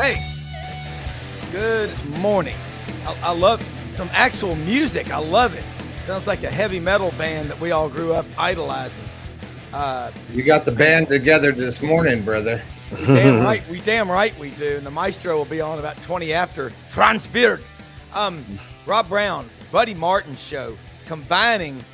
Hey, good morning. I love some actual music. I love it. Sounds like a heavy metal band that we all grew up idolizing. You got the band together this morning, brother. We damn right we do. And the maestro will be on about 20 after. Franz Beard. Rob Brown, Buddy Martin show, combining.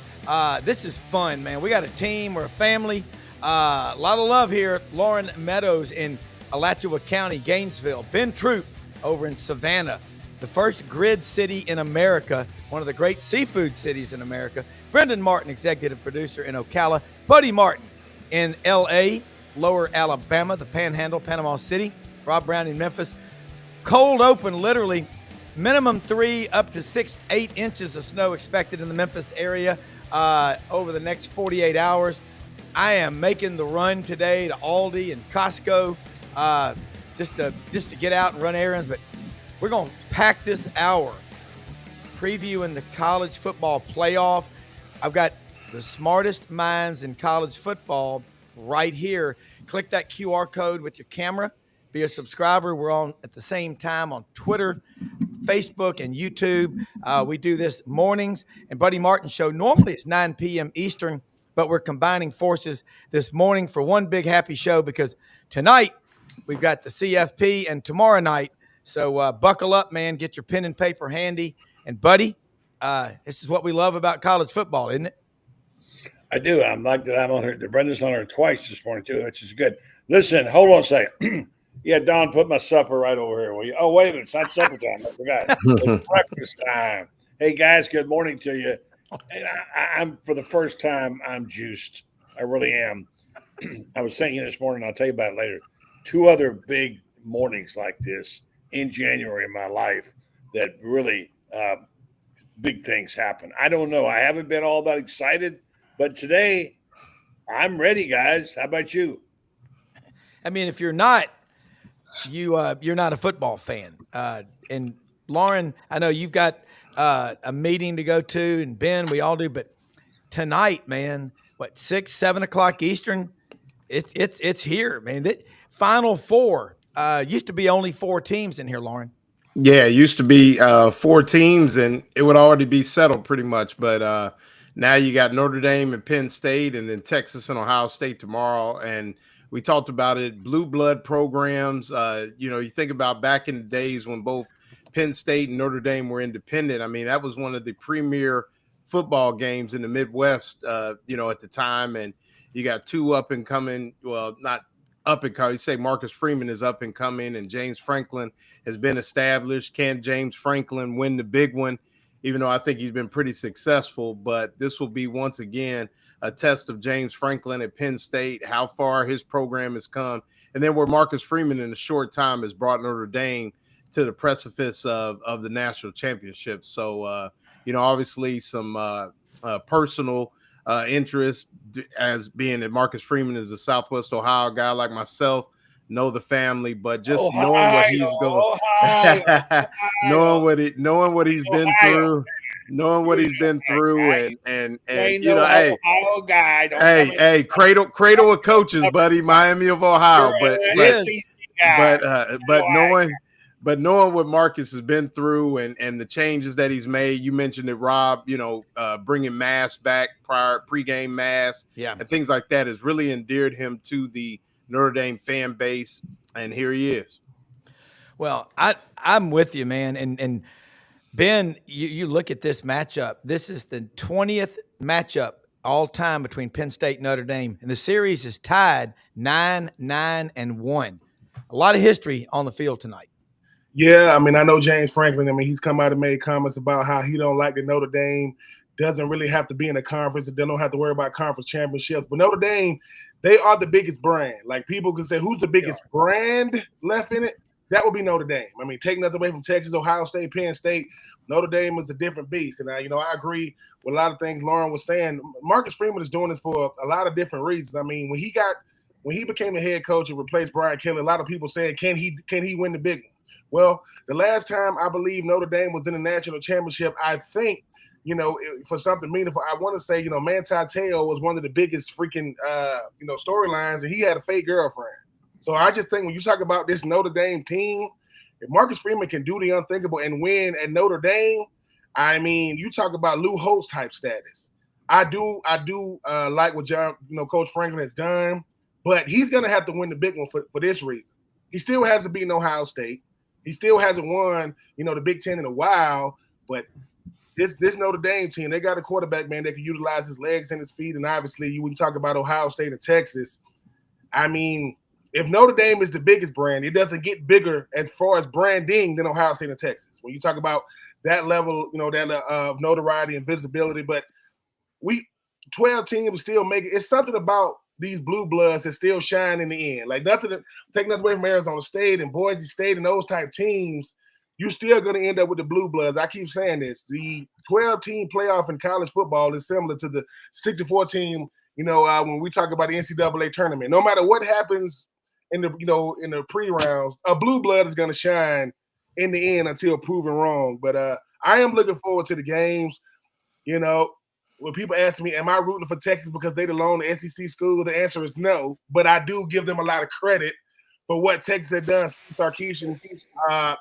This is fun, man. We got a team. We're a family. A lot of love here. Lauren Meadows in Alachua County, Gainesville. Ben Troop over in Savannah, the first grid city in America, one of the great seafood cities in America. Brendan Martin, executive producer in Ocala. Buddy Martin in L.A., Lower Alabama, the Panhandle, Panama City. Rob Brown in Memphis. Cold open, literally. Minimum 3 up to 6, 8 inches of snow expected in the Memphis area over the next 48 hours. I am making the run today to Aldi and Costco just to get out and run errands. But we're going to pack this hour previewing the college football playoff. I've got the smartest minds in college football right here. Click that QR code with your camera. Be a subscriber. We're on at the same time on Twitter, Facebook, and YouTube. We do this mornings. And Buddy Martin show normally it's 9 p.m. Eastern, but we're combining forces this morning for one big happy show because tonight we've got the CFP and tomorrow night. So buckle up, man. Get your pen and paper handy. And Buddy, this is what we love about college football, isn't it? I do. I'm like that. I'm on her. The Brendan's on her twice this morning too, which is good. Listen, hold on a second. Yeah, Don, put my supper right over here, will you? Oh, wait a minute. It's not supper time. I forgot. It's breakfast time. Hey, guys, good morning to you. And I'm for the first time, I'm juiced. I really am. I was thinking this morning, I'll tell you about it later. 2 other big mornings like this in January in my life that really big things happen. I don't know. I haven't been all that excited, but today I'm ready, guys. How about you? I mean, if you're not, you're not a football fan. And Lauren, I know you've got a meeting to go to, and Ben, we all do. But tonight, man, 6, 7 o'clock Eastern, it's here, man. That Final Four used to be only 4 teams in here, Lauren. Yeah, it used to be 4 teams, and it would already be settled pretty much. But now you got Notre Dame and Penn State, and then Texas and Ohio State tomorrow. And we talked about it, blue blood programs. You think about back in the days when both Penn State and Notre Dame were independent. I mean, that was one of the premier football games in the Midwest, at the time. And you got 2 up and coming, well, not up and coming. You say Marcus Freeman is up and coming, and James Franklin has been established. Can James Franklin win the big one? Even though I think he's been pretty successful, but this will be once again a test of James Franklin at Penn State, how far his program has come, and then where Marcus Freeman in a short time has brought Notre Dame to the precipice of the national championship. So, obviously some personal interest as being that Marcus Freeman is a Southwest Ohio guy like myself, know the family, but just knowing what he's going, knowing what he's been through. Knowing what he's been through, and hey, cradle of coaches, buddy, Miami of Ohio, but knowing what Marcus has been through and the changes that he's made, you mentioned it, Rob. Bringing masks back, pregame masks, and things like that has really endeared him to the Notre Dame fan base, and here he is. Well, I'm with you, man, and. Ben, you look at this matchup. This is the 20th matchup all time between Penn State and Notre Dame, and the series is tied 9-1. A lot of history on the field tonight. Yeah, I mean, I know James Franklin. I mean, he's come out and made comments about how he don't like that Notre Dame doesn't really have to be in a conference. They don't have to worry about conference championships. But Notre Dame, they are the biggest brand. Like, people can say, who's the biggest brand left in it? That would be Notre Dame. I mean, take nothing away from Texas, Ohio State, Penn State. Notre Dame is a different beast. And, I agree with a lot of things Lauren was saying. Marcus Freeman is doing this for a lot of different reasons. I mean, when he became the head coach and replaced Brian Kelly, a lot of people said, can he win the big one? Well, the last time I believe Notre Dame was in the national championship, I think, for something meaningful, I want to say, Manti Te'o was one of the biggest freaking, storylines, and he had a fake girlfriend. So I just think when you talk about this Notre Dame team, if Marcus Freeman can do the unthinkable and win at Notre Dame, I mean, you talk about Lou Holtz type status. I do like what Coach Franklin has done, but he's gonna have to win the big one for this reason. He still hasn't beaten Ohio State. He still hasn't won, the Big Ten in a while. But this Notre Dame team, they got a quarterback, man, that can utilize his legs and his feet. And obviously, when you talk about Ohio State and Texas, I mean, if Notre Dame is the biggest brand, it doesn't get bigger as far as branding than Ohio State and Texas. When you talk about that level, of notoriety and visibility, but 12 teams still make it. It's something about these blue bloods that still shine in the end. Like taking nothing away from Arizona State and Boise State and those type teams, you're still going to end up with the blue bloods. I keep saying this. The 12-team playoff in college football is similar to the 64-team, when we talk about the NCAA tournament. No matter what happens in the pre-rounds, a blue blood is going to shine in the end until proven wrong. But I am looking forward to the games. When people ask me, am I rooting for Texas because they belong to SEC school? The answer is no, but I do give them a lot of credit for what Texas had done. Sarkisian,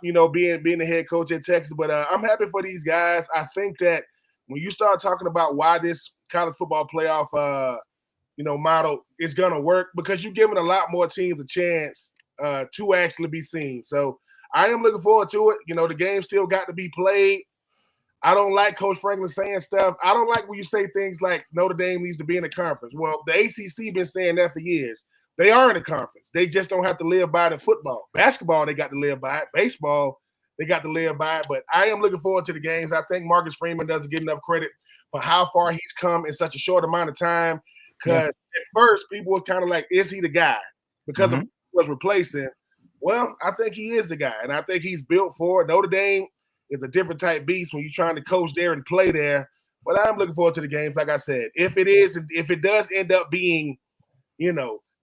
being the head coach at Texas. But I'm happy for these guys. I think that when you start talking about why this college football playoff, model is going to work, because you're giving a lot more teams a chance to actually be seen. So I am looking forward to it. The game still got to be played. I don't like Coach Franklin saying stuff. I don't like when you say things like Notre Dame needs to be in the conference. Well, the ACC been saying that for years. They are in the conference. They just don't have to live by it in football. Basketball, they got to live by it. Baseball, they got to live by it. But I am looking forward to the games. I think Marcus Freeman doesn't get enough credit for how far he's come in such a short amount of time. Because at first, people were kind of like, is he the guy? Because of who he was replacing. Well, I think he is the guy. And I think he's built for it. Notre Dame is a different type beast when you're trying to coach there and play there. But I'm looking forward to the games. Like I said, if it does end up being,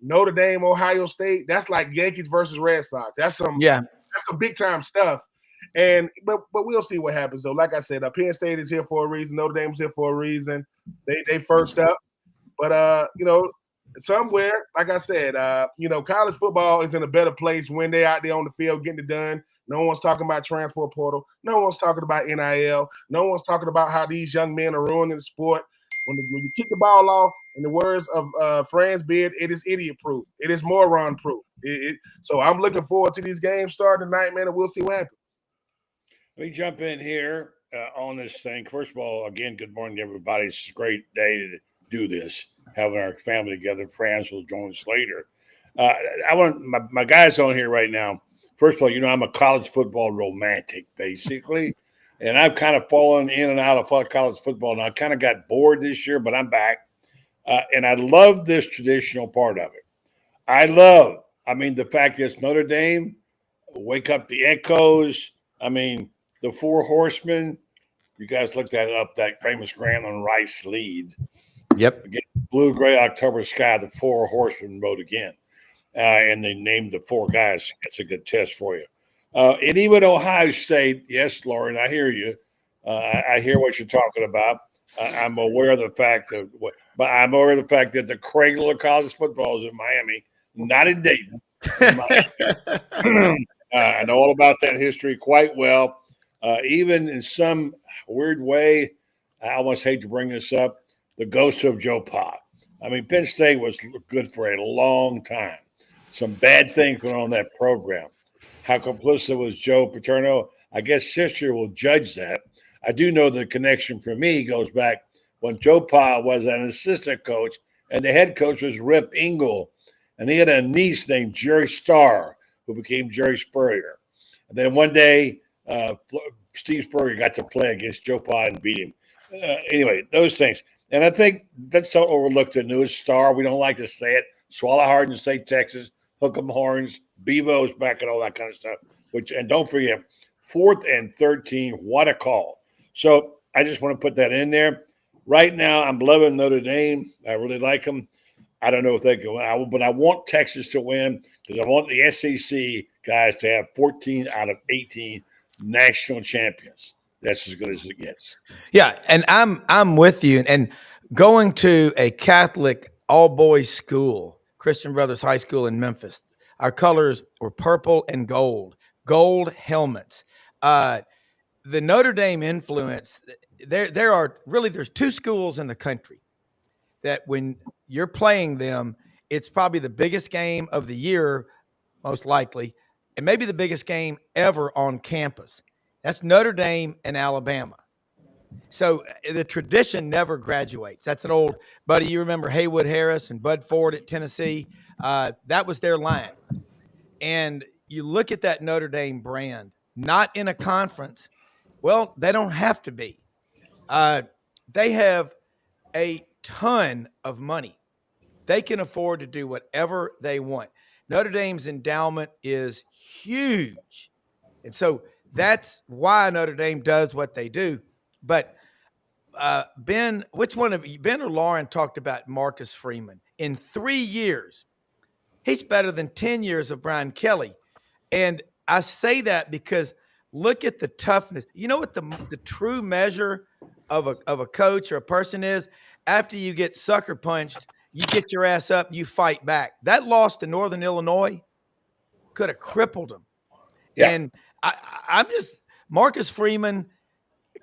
Notre Dame, Ohio State, that's like Yankees versus Red Sox. That's some big time stuff. But we'll see what happens though. Like I said, Penn State is here for a reason. Notre Dame's here for a reason. They first up. But somewhere, like I said, college football is in a better place when they're out there on the field getting it done. No one's talking about transfer portal. No one's talking about NIL. No one's talking about how these young men are ruining the sport. When you kick the ball off, in the words of Franz Beard, it is idiot-proof. It is moron-proof. So I'm looking forward to these games starting tonight, man, and we'll see what happens. Let me jump in here on this thing. First of all, again, good morning, everybody. It's a great day to do this, having our family together. Franz will join us later. I want my guys on here right now. First of all, I'm a college football romantic, basically. And I've kind of fallen in and out of college football. And I kind of got bored this year, but I'm back. And I love this traditional part of it. The fact that it's Notre Dame, wake up the echoes. The Four Horsemen. You guys looked that up, that famous Grantland Rice lead. Yep. Again, blue, gray, October sky, the Four Horsemen wrote again. And they named the four guys. That's a good test for you. And even Ohio State, yes, Lauren, I hear you. I hear what you're talking about. I'm aware of the fact that the cradle of college football is in Miami, not in Dayton. I know all about that history quite well. Even in some weird way, I almost hate to bring this up, the ghost of Joe Pa. Penn State was good for a long time. Some bad things went on in that program. How complicit was Joe Paterno? I guess history will judge that. I do know the connection for me goes back when Joe Pa was an assistant coach and the head coach was Rip Engel. And he had a niece named Jerry Starr who became Jerry Spurrier. And then one day, Steve Spurrier got to play against Joe Pa and beat him. Anyway, those things. And I think that's so overlooked, the newest star. We don't like to say it. Swallow hard and say Texas. Hook 'em horns, Bevo's back and all that kind of stuff. And don't forget, 4th and 13, what a call. So I just want to put that in there. Right now, I'm loving Notre Dame. I really like them. I don't know if they can win, but I want Texas to win because I want the SEC guys to have 14 out of 18 national champions. That's as good as it gets. Yeah, and I'm with you. And going to a Catholic all-boys school, Christian Brothers High School in Memphis, Our colors were purple and gold helmets. The Notre Dame influence, there's two schools in the country that when you're playing them, it's probably the biggest game of the year, most likely, and maybe the biggest game ever on campus. That's Notre Dame and Alabama. So the tradition never graduates. That's an old buddy. You remember Haywood Harris and Bud Ford at Tennessee? That was their line. And you look at that Notre Dame brand, not in a conference. Well, they don't have to be. They have a ton of money. They can afford to do whatever they want. Notre Dame's endowment is huge. And so that's why Notre Dame does what they do. But Ben, which one of you, Ben or Lauren, talked about Marcus Freeman? In 3 years, he's better than 10 years of Brian Kelly. And I say that because look at the toughness. You know what the true measure of a coach or a person is? After you get sucker punched, you get your ass up, you fight back. That loss to Northern Illinois could have crippled him. Yeah. And I'm just Marcus Freeman,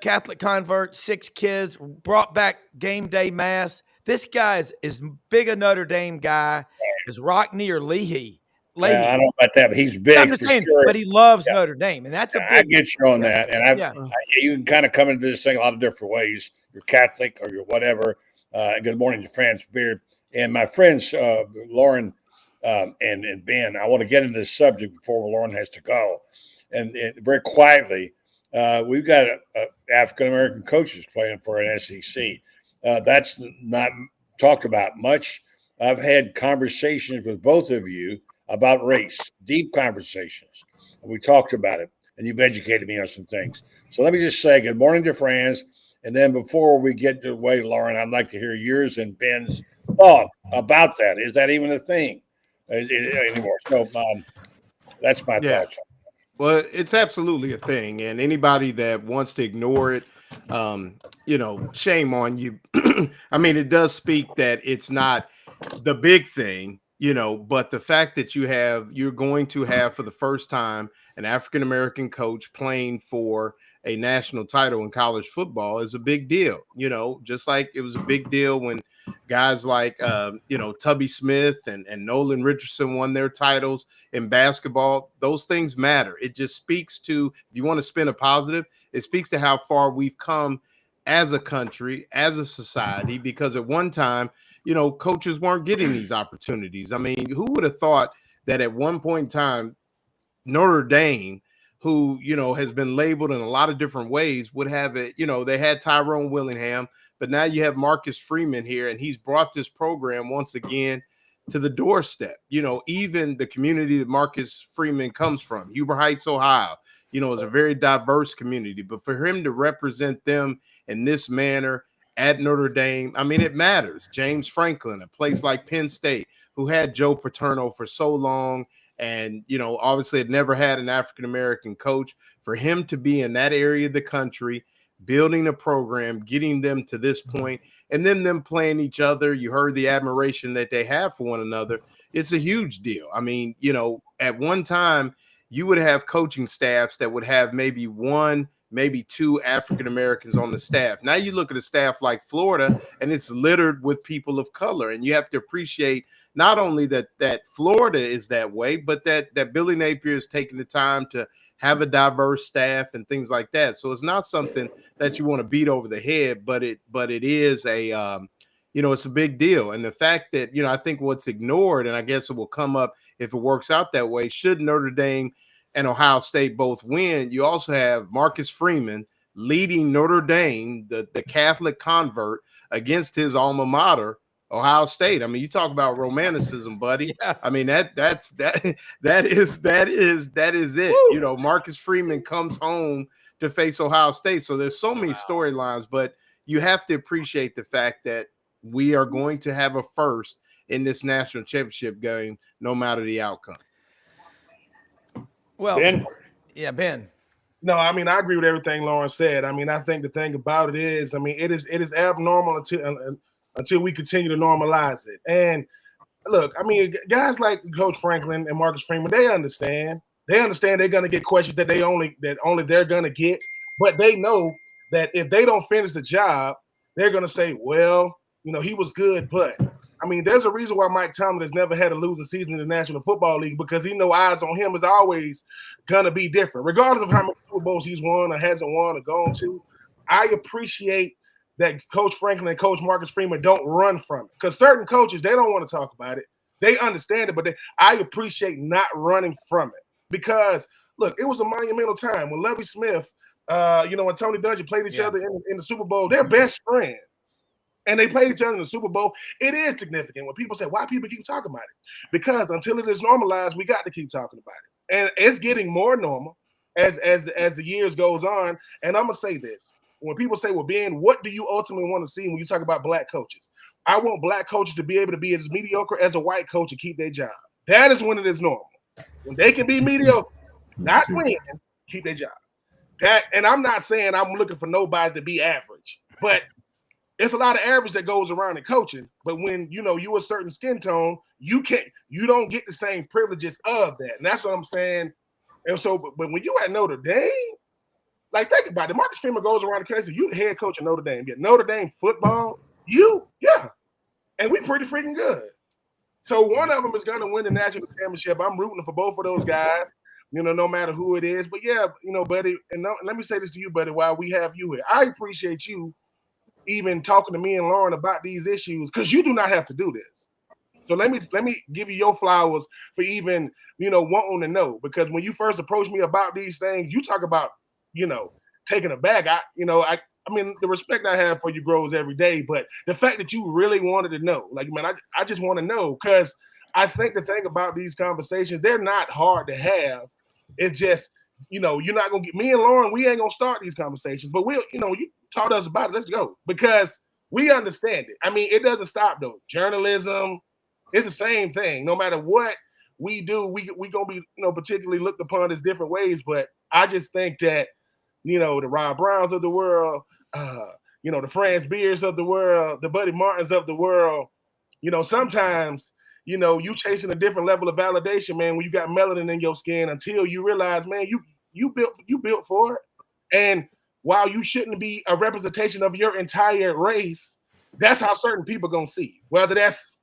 Catholic convert, 6 kids, brought back game day mass. This guy is as big a Notre Dame guy as Rockney or Leahy. I don't know about that, but he's big. I'm just saying, sure. But he loves Notre Dame, and that's a big. I get you on that, and you can kind of come into this thing a lot of different ways. You're Catholic or you're whatever. Good morning to France Beard and my friends Lauren and Ben. I want to get into this subject before Lauren has to go, and very quietly, we've got African American coaches playing for an SEC. That's not talked about much. I've had conversations with both of you about race, deep conversations. We talked about it, and you've educated me on some things. So let me just say good morning to France. And then before we get away, Lauren, I'd like to hear yours and Ben's thought about that. Is that even a thing anymore? So that's my thoughts. Well, it's absolutely a thing. And anybody that wants to ignore it, shame on you. I mean, it does speak that it's not the big thing, but the fact that you're going to have for the first time an African-American coach playing for a national title in college football is a big deal, just like it was a big deal when guys like, Tubby Smith and Nolan Richardson won their titles in basketball. Those things matter. It just speaks to, if you want to spin a positive, it speaks to how far we've come as a country, as a society, because at one time, coaches weren't getting these opportunities. I mean, who would have thought that at one point in time, Notre Dame, who, has been labeled in a lot of different ways, would have it, they had Tyrone Willingham, but now you have Marcus Freeman here, and he's brought this program once again to the doorstep. Even the community that Marcus Freeman comes from, Huber Heights, Ohio, is a very diverse community, but for him to represent them in this manner at Notre Dame, I mean, it matters. James Franklin, a place like Penn State, who had Joe Paterno for so long, and, obviously had never had an African-American coach. For him to be in that area of the country, building a program, getting them to this point, and then them playing each other, you heard the admiration that they have for one another. It's a huge deal. I mean, at one time, you would have coaching staffs that would have maybe 1, maybe 2 African-Americans on the staff. Now you look at a staff like Florida, and it's littered with people of color. And you have to appreciate not only that Florida is that way, but that Billy Napier is taking the time to have a diverse staff and things like that. So it's not something that you want to beat over the head, but it is a, it's a big deal. And the fact that, I think what's ignored, and I guess it will come up if it works out that way, should Notre Dame and Ohio State both win, you also have Marcus Freeman leading Notre Dame, the Catholic convert, against his alma mater, Ohio State. I mean, you talk about romanticism, buddy. Yeah. I mean, that is it. Woo! Marcus Freeman comes home to face Ohio State. So there's so many storylines, but you have to appreciate the fact that we are going to have a first in this national championship game, no matter the outcome. Well, Ben? Yeah, Ben. No, I mean, I agree with everything Lauren said. I mean, I think the thing about it is, I mean, it is abnormal until we continue to normalize it. And look, I mean, guys like Coach Franklin and Marcus Freeman, they understand. They understand they're going to get questions that only they're going to get, but they know that if they don't finish the job, they're going to say, well, he was good, but I mean, there's a reason why Mike Tomlin has never had a losing season in the National Football League, because eyes on him is always going to be different, regardless of how many Super Bowls he's won or hasn't won or gone to. I appreciate that Coach Franklin and Coach Marcus Freeman don't run from it, because certain coaches, they don't want to talk about it. They understand it, but I appreciate not running from it, because look, it was a monumental time when Lovie Smith, and Tony Dungy played each other in the Super Bowl. They're best friends, and they played each other in the Super Bowl. It is significant when people say, why people keep talking about it? Because until it is normalized, we got to keep talking about it. And it's getting more normal as the years goes on. And I'm going to say this. When people say, well, Ben, what do you ultimately want to see when you talk about black coaches? I want black coaches to be able to be as mediocre as a white coach and keep their job. That is when it is normal. When they can be mediocre, not win, keep their job. And I'm not saying I'm looking for nobody to be average, but it's a lot of average that goes around in coaching. But when you a certain skin tone, you don't get the same privileges of that. And that's what I'm saying. And so, but when you at Notre Dame, like, think about it. Marcus Freeman goes around the country. You the head coach of Notre Dame. Yeah, Notre Dame football. And we pretty freaking good. So one of them is going to win the national championship. I'm rooting for both of those guys, no matter who it is. But yeah, buddy, and let me say this to you, buddy, while we have you here. I appreciate you even talking to me and Lauren about these issues, because you do not have to do this. So let me give you your flowers for even, wanting to know, because when you first approached me about these things, you talk about, taking it back. I mean, the respect I have for you grows every day, but the fact that you really wanted to know, like, man, I just want to know, because I think the thing about these conversations, they're not hard to have. It's just, you're not going to get me and Lauren, we ain't going to start these conversations, but we'll, you taught us about it. Let's go, because we understand it. I mean, it doesn't stop though. Journalism, it's the same thing. No matter what we do, we going to be, particularly looked upon as different ways. But I just think that, the Rob Browns of the world, the Franz Beers of the world, the Buddy Martins of the world, sometimes, you chasing a different level of validation, man, when you got melanin in your skin, until you realize, man, you built for it. And while you shouldn't be a representation of your entire race, that's how certain people are going to see you, whether that's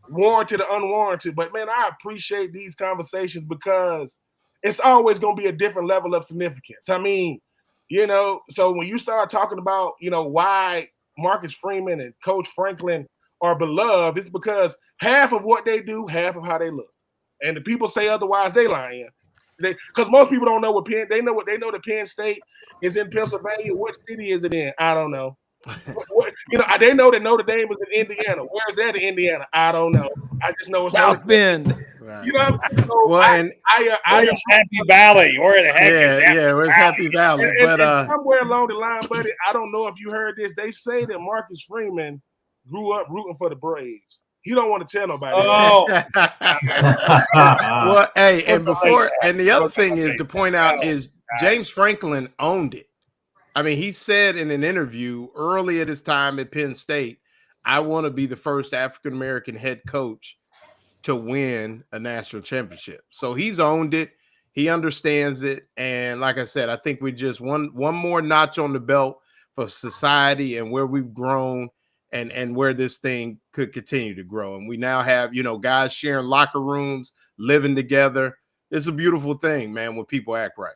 warranted or unwarranted. But, man, I appreciate these conversations, because it's always going to be a different level of significance. I mean, so when you start talking about, why Marcus Freeman and Coach Franklin are beloved, it's because half of what they do, half of how they look. And the people say otherwise, they lying. Because most people don't know what they know that Penn State is in Pennsylvania. What city is it in? I don't know. They know that Notre Dame is in Indiana. Where is that in Indiana? I don't know. I just know it's South Bend. Right. So well, where's Happy Valley? Where the heck is Happy Valley? Where's Happy Valley? And somewhere along the line, buddy, I don't know if you heard this. They say that Marcus Freeman grew up rooting for the Braves. You don't want to tell nobody. Oh. Well, hey, and the other thing is to point out is James Franklin owned it. I mean, he said in an interview early at his time at Penn State, I want to be the first African-American head coach to win a national championship. So he's owned it. He understands it. And like I said, I think we just one more notch on the belt for society and where we've grown and where this thing could continue to grow. And we now have, guys sharing locker rooms, living together. It's a beautiful thing, man, when people act right.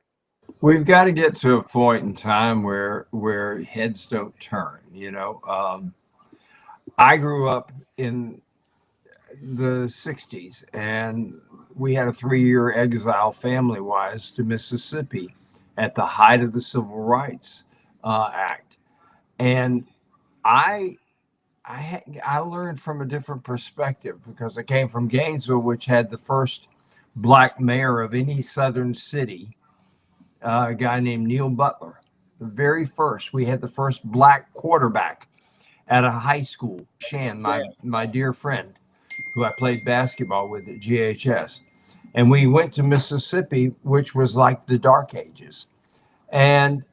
We've got to get to a point in time where heads don't turn. I grew up in the 60s, and we had a 3-year exile family-wise to Mississippi at the height of the Civil Rights Act. And I learned from a different perspective, because I came from Gainesville, which had the first black mayor of any southern city, a guy named Neil Butler. The very first, we had the first black quarterback at a high school, Shan, my dear friend, who I played basketball with at GHS. And we went to Mississippi, which was like the Dark Ages. And,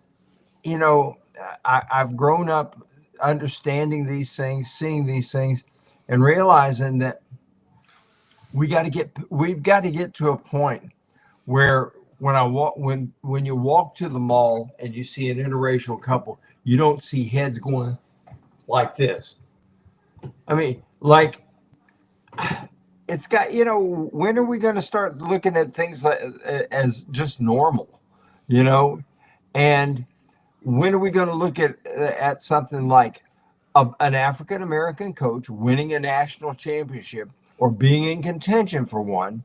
I've grown up understanding these things, seeing these things, and realizing that we've got to get to a point where when you walk to the mall and you see an interracial couple, you don't see heads going like this. I mean, like, it's got, when are we going to start looking at things like as just normal, and when are we going to look at something like an African American coach winning a national championship or being in contention for one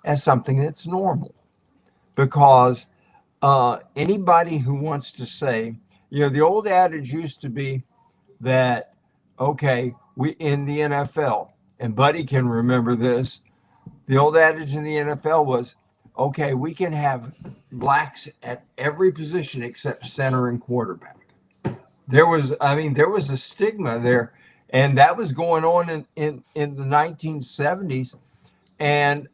as something that's normal? Because anybody who wants to say, the old adage used to be that, okay, we in the NFL, and Buddy can remember this, the old adage in the NFL was, okay, we can have blacks at every position except center and quarterback. There was a stigma there, and that was going on in the 1970s. And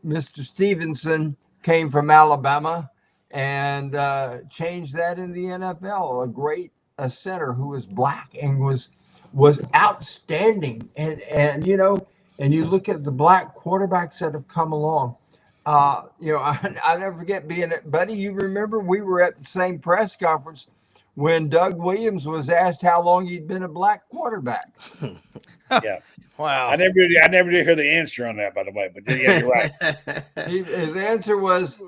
Mr. Stevenson came from Alabama and changed that in the NFL. A center who was black and was outstanding. And you look at the black quarterbacks that have come along. I'll never forget being at Buddy. You remember we were at the same press conference when Doug Williams was asked how long he'd been a black quarterback. Yeah. Wow. I never did hear the answer on that, by the way. But yeah, you're right. His answer was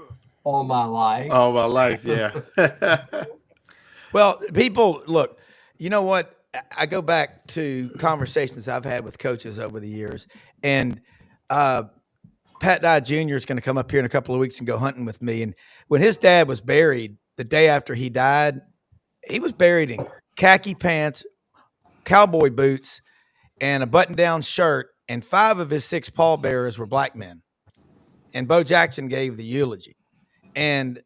all my life. All my life, yeah. Well, people, look, you know what? I go back to conversations I've had with coaches over the years, and Pat Dye Jr. is going to come up here in a couple of weeks and go hunting with me. And when his dad was buried, the day after he died, he was buried in khaki pants, cowboy boots, and a button-down shirt, and 5 of his 6 pallbearers were black men. And Bo Jackson gave the eulogy. And,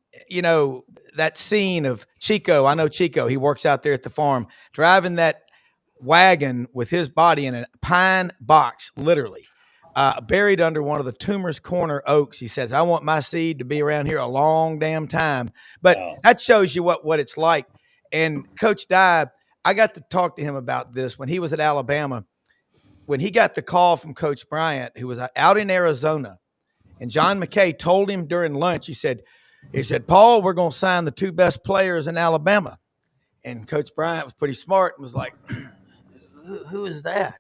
that scene of Chico, I know Chico, he works out there at the farm, driving that wagon with his body in a pine box, literally, buried under one of the Toomer's Corner oaks. He says, I want my seed to be around here a long damn time. But that shows you what it's like. And Coach Dye, I got to talk to him about this when he was at Alabama. When he got the call from Coach Bryant, who was out in Arizona, and John McKay told him during lunch, he said, Paul, we're going to sign the 2 best players in Alabama. And Coach Bryant was pretty smart and was like, who is that?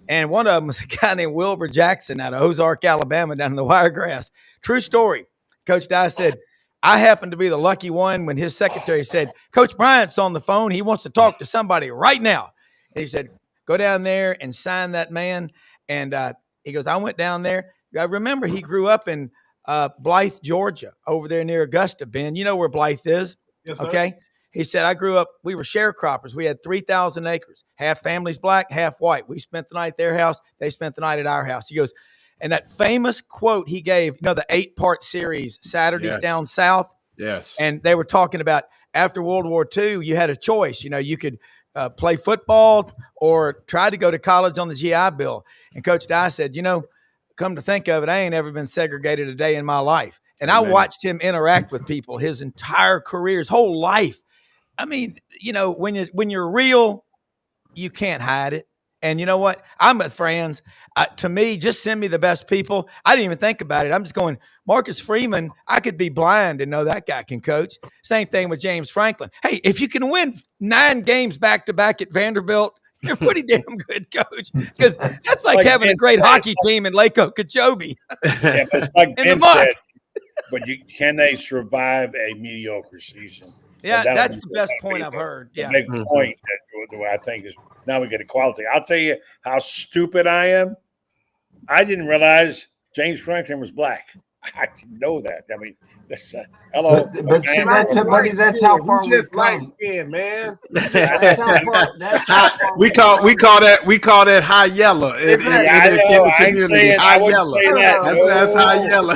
And one of them was a guy named Wilbur Jackson out of Ozark, Alabama, down in the Wiregrass. True story. Coach Dye said, I happened to be the lucky one when his secretary said, Coach Bryant's on the phone. He wants to talk to somebody right now. And he said, go down there and sign that man. And he goes, I went down there. I remember he grew up in Blythe, Georgia, over there near Augusta, Ben. You know where Blythe is? Yes, sir. Okay. He said, I grew up, we were sharecroppers. We had 3,000 acres, half families black, half white. We spent the night at their house. They spent the night at our house. He goes, and that famous quote he gave, the 8-part series, Saturdays Down South. Yes. And they were talking about after World War II, you had a choice. You could play football or try to go to college on the GI Bill. And Coach Dye said, come to think of it, I ain't ever been segregated a day in my life. And I watched him interact with people his entire career, his whole life. I mean, when you're real, you can't hide it. And you know what? I'm with friends. To me, just send me the best people. I didn't even think about it. I'm just going, Marcus Freeman, I could be blind and know that guy can coach. Same thing with James Franklin. Hey, if you can win 9 games back-to-back at Vanderbilt, you're a pretty damn good coach, because that's like having a great hockey team in Lake Okeechobee. Yeah, but it's like Ben said, but can they survive a mediocre season? Yeah, that's the best point I've heard. Yeah. The big point that I think is now we get equality. I'll tell you how stupid I am. I didn't realize James Franklin was black. I didn't know that. I mean, hello. But see, that's how far we've just come. light skin, man. That's how far We call that high yellow in the community. High yellow. That's high yellow.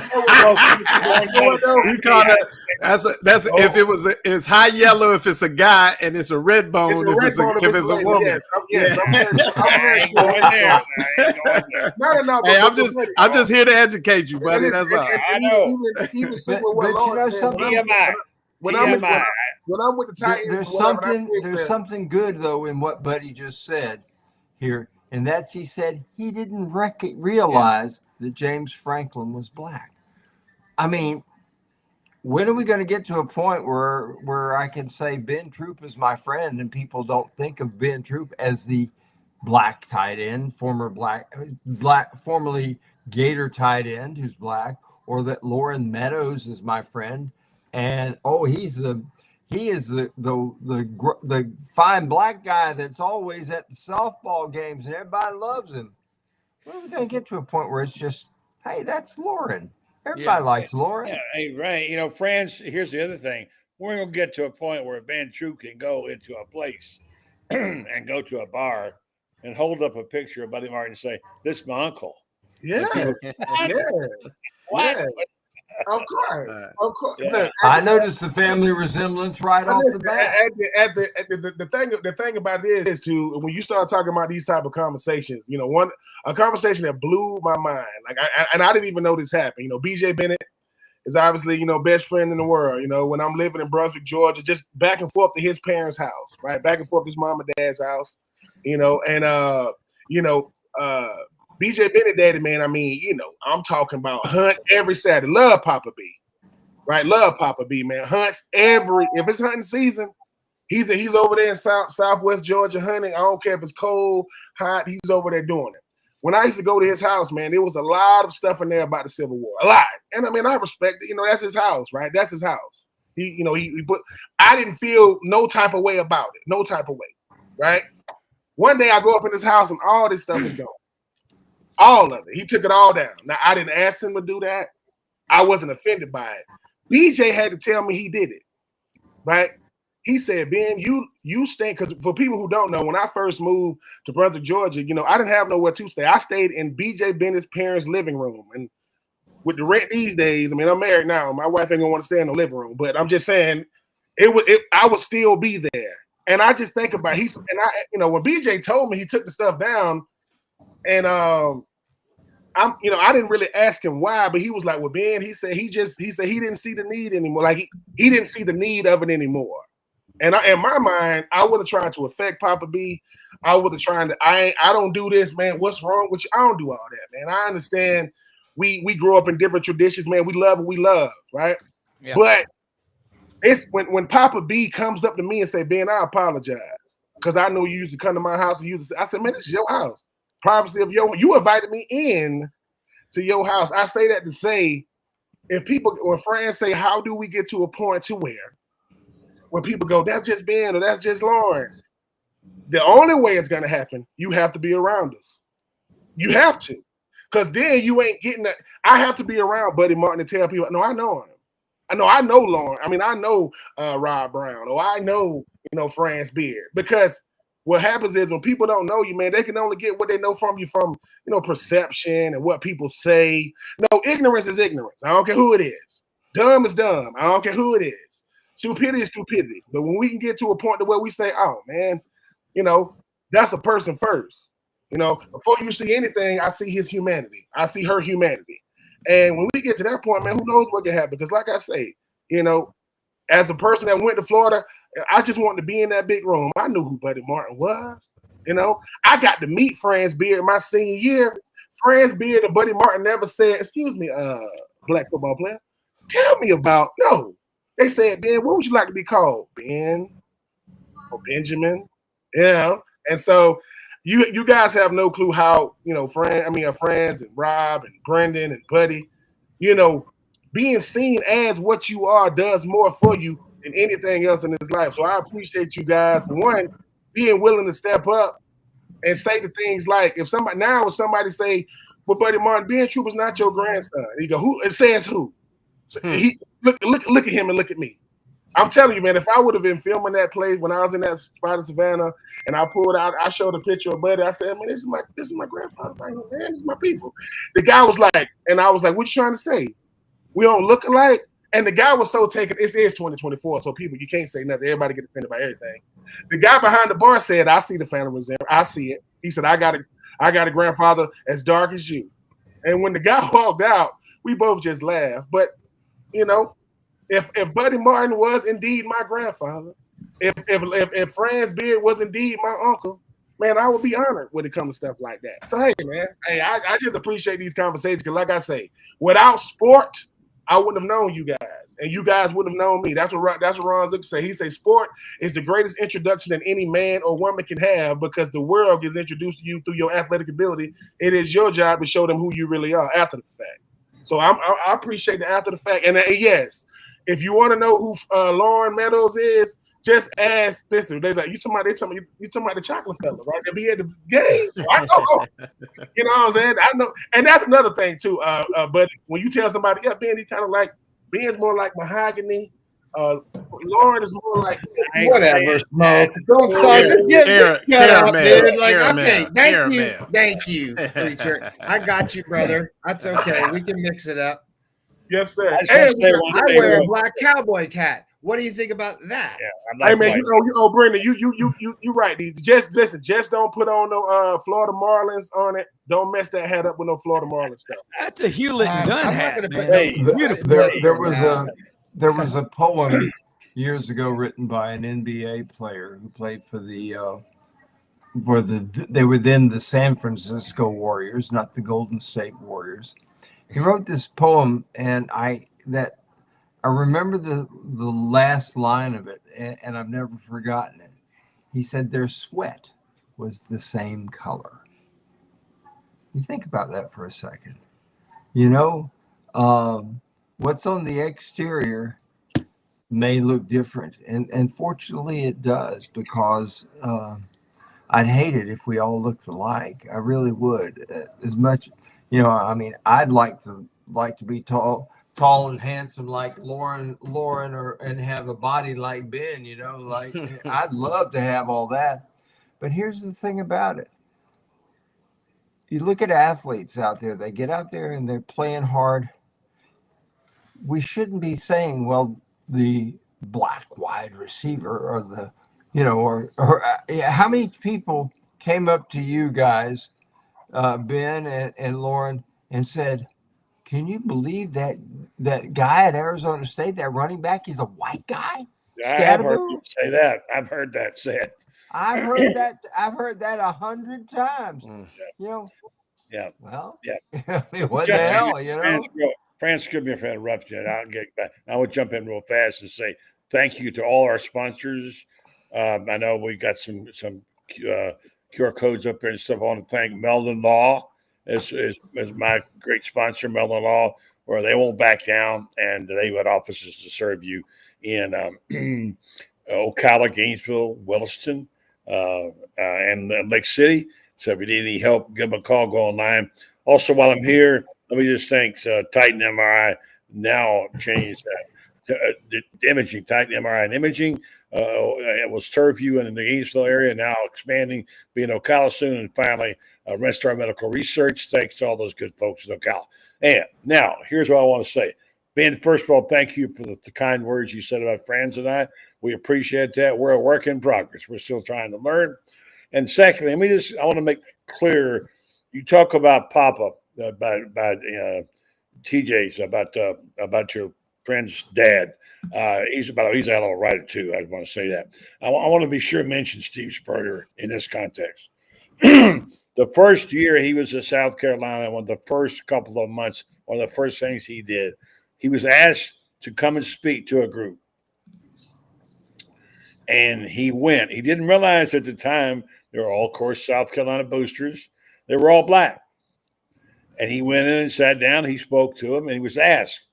We call that. That's if it was it's high yellow if it's a guy, and it's a red bone if it's a woman. Yes, I ain't going there. No. Hey, I'm just here to educate you, buddy. That's all. I know. Even But what you know something? when I'm with the Titans, There's something good though in what Buddy just said here. And that's, he said, he didn't realize that James Franklin was black. I mean, when are we going to get to a point where I can say Ben Troop is my friend and people don't think of Ben Troop as the black tight end, formerly Gator tight end who's black, or that Lauren Meadows is my friend, and he is the fine black guy that's always at the softball games and everybody loves him. When are we going to get to a point where it's just, hey, that's Lauren? Everybody likes Lauren. Yeah, hey, right. Franz, here's the other thing. We're going to get to a point where Ben Troop can go into a place and go to a bar and hold up a picture of Buddy Martin and say, "This is my uncle." Yeah. What? Yeah. Of course. Yeah. Look, I noticed the family resemblance right off the bat. The thing about it is too, when you start talking about these type of conversations, a conversation that blew my mind, I didn't even know this happened. BJ Bennett is obviously, best friend in the world. When I'm living in Brunswick, Georgia, just back and forth to his parents' house, right? Back and forth to his mom and dad's house, BJ Bennett daddy, man, I'm talking about hunt every Saturday. Love Papa B. Right? Love Papa B, man. Hunts if it's hunting season, he's over there in Southwest Georgia hunting. I don't care if it's cold, hot, he's over there doing it. When I used to go to his house, man, there was a lot of stuff in there about the Civil War. A lot. And I respect it. That's his house, right? That's his house. He put, I didn't feel no type of way about it. No type of way. Right? One day I go up in his house and all this stuff is gone. All of it. He took it all down. Now, I didn't ask him to do that. I wasn't offended by it. BJ had to tell me he did it, right? He said, Ben, you stay, because for people who don't know, when I first moved to Brunswick, Georgia, I didn't have nowhere to stay. I stayed in BJ Bennett's parents' living room. And with the rent these days, I'm married now. My wife ain't gonna want to stay in the living room. But I'm just saying, I would still be there. And I just think about when BJ told me he took the stuff down, and I didn't really ask him why, but he was like, well, Ben, he said he didn't see the need anymore. Like he didn't see the need of it anymore. And in my mind, I would have tried to affect Papa B. I would have tried to, I don't do this, man. What's wrong with you? I don't do all that, man. I understand we grow up in different traditions, man. We love what we love, right? Yeah. But it's when Papa B comes up to me and say, Ben, I apologize. Because I know you used to come to my house and I said, man, this is your house. Privacy of you invited me in to your house. I say that to say, when friends say, how do we get to a point to where when people go, that's just Ben or that's just Lawrence, the only way it's going to happen, you have to be around us. You have to. Because then you ain't getting that. I have to be around Buddy Martin to tell people, no, I know him. I know Lauren. I know Rob Brown, or I know, Franz Beard. Because what happens is when people don't know you, man, they can only get what they know from you from, perception and what people say. No, ignorance is ignorance. I don't care who it is. Dumb is dumb. I don't care who it is. Stupidity is stupidity. But when we can get to a point to where we say, oh, man, that's a person first. Before you see anything, I see his humanity. I see her humanity. And when we get to that point, man, who knows what can happen? Because like I say, as a person that went to Florida, I just wanted to be in that big room. I knew who Buddy Martin was. I got to meet Franz Beard my senior year. Franz Beard and Buddy Martin never said, excuse me, black football player, tell me about, no. They said, Ben, what would you like to be called? Ben or Benjamin? And so you guys have no clue how, Franz and Rob and Brendan and Buddy, being seen as what you are does more for you than anything else in this life. So I appreciate you guys, for one, being willing to step up and say the things like, if somebody say, well, Buddy Martin, Ben Troop is not your grandson. He go, who? It says who? So he look at him and look at me. I'm telling you, man, if I would have been filming that place when I was in that spot in Savannah and I pulled out, I showed a picture of Buddy. I said, man, this is my grandfather right here, man. This is my people. The guy was like, and I was like, what you trying to say? We don't look alike? And the guy was so taken. It is 2024, so people, you can't say nothing. Everybody get offended by everything. The guy behind the bar said, I see the family resemblance. I see it. He said, I got a grandfather as dark as you. And when the guy walked out, we both just laughed. But, if Buddy Martin was indeed my grandfather, if Franz Beard was indeed my uncle, man, I would be honored when it comes to stuff like that. So hey, man, I just appreciate these conversations because, like I say, without sport, I wouldn't have known you guys, and you guys wouldn't have known me. That's what Ron Zook say. He say sport is the greatest introduction that any man or woman can have because the world gets introduced to you through your athletic ability. It is your job to show them who you really are after the fact. So I appreciate the after the fact. And yes, if you want to know who Lauren Meadows is, just ask. Listen, they like you talking about the chocolate fella, right? They be at the game. I know. You know what I'm saying? I know, and that's another thing too. But when you tell somebody, yeah, Ben, he kind of like Ben's more like mahogany. Lauren is more like whatever, Smoke. Don't start. Just shut up, dude. Like, okay, thank you, preacher. I got you, brother. That's okay. We can mix it up. Yes, sir. And I wear a black cowboy hat. What do you think about that? Yeah, hey man, Brendan, you right. Just listen, just don't put on no Florida Marlins on it. Don't mess that hat up with no Florida Marlins stuff. That's a Hewlett and Dunn hat. There was a poem years ago written by an NBA player who played for they were then the San Francisco Warriors, not the Golden State Warriors. He wrote this poem, and I remember the last line of it, and I've never forgotten it. He said their sweat was the same color. You think about that for a second. You know, what's on the exterior may look different, and fortunately it does, because I'd hate it if we all looked alike. I really would. As much, I mean, I'd like to be tall and handsome like Lauren, and have a body like Ben. Like I'd love to have all that. But here's the thing about it. You look at athletes out there, they get out there and they're playing hard. We shouldn't be saying, well, the black wide receiver or the, how many people came up to you guys, Ben and Lauren, and said, can you believe that guy at Arizona State, that running back, he's a white guy? I've heard you say that. I've heard that said. I've heard that 100 times. Yeah. Well, yeah. I mean, what the hell, France, give me if I interrupt you. I'll get back. I would jump in real fast and say thank you to all our sponsors. I know we got some QR codes up there and stuff. I want to thank Meldon Law as my great sponsor, Meldon Law, where they won't back down, and they got offices to serve you in Ocala, Gainesville, Williston, and Lake City. So if you need any help, give them a call, go online. Also, while I'm here, let me just thank Titan MRI, now changed the imaging, Titan MRI and imaging. It will serve you in the Gainesville area, now expanding, being Ocala soon, and finally, Restar Medical Research. Thanks to all those good folks in Ocala. And now, here's what I want to say. Ben, first of all, thank you for the kind words you said about Franz and I. We appreciate that. We're a work in progress. We're still trying to learn. And secondly, I want to make clear, you talk about Papa, about TJ's, about your friend's dad. He's a hell of a writer too. I want to say that. I want to be sure to mention Steve Spurrier in this context. The first year he was in South Carolina, one of the first couple of months, one of the first things he did, he was asked to come and speak to a group. And he went. He didn't realize at the time they were all, of course, South Carolina boosters. They were all black. And he went in and sat down. He spoke to them, and he was asked,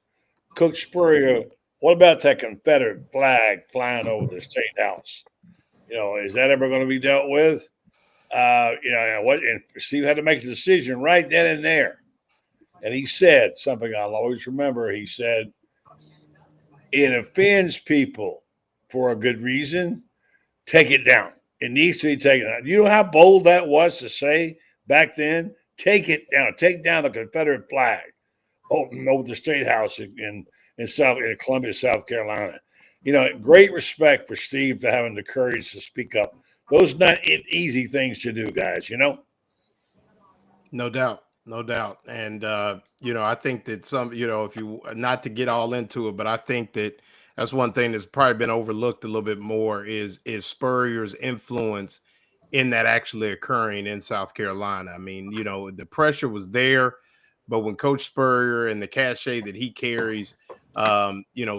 Coach Spurrier, what about that Confederate flag flying over the State House? Is that ever going to be dealt with? And Steve had to make a decision right then and there. And he said something I'll always remember. He said, it offends people for a good reason. Take it down. It needs to be taken down. You know how bold that was to say back then? Take it down. Take down the Confederate flag over the State House in Columbia, South Carolina. Great respect for Steve for having the courage to speak up. Those are not easy things to do, guys, No doubt. And, I think that if you, not to get all into it, but I think that that's one thing that's probably been overlooked a little bit more is Spurrier's influence in that actually occurring in South Carolina. I mean, the pressure was there, but when Coach Spurrier and the cachet that he carries,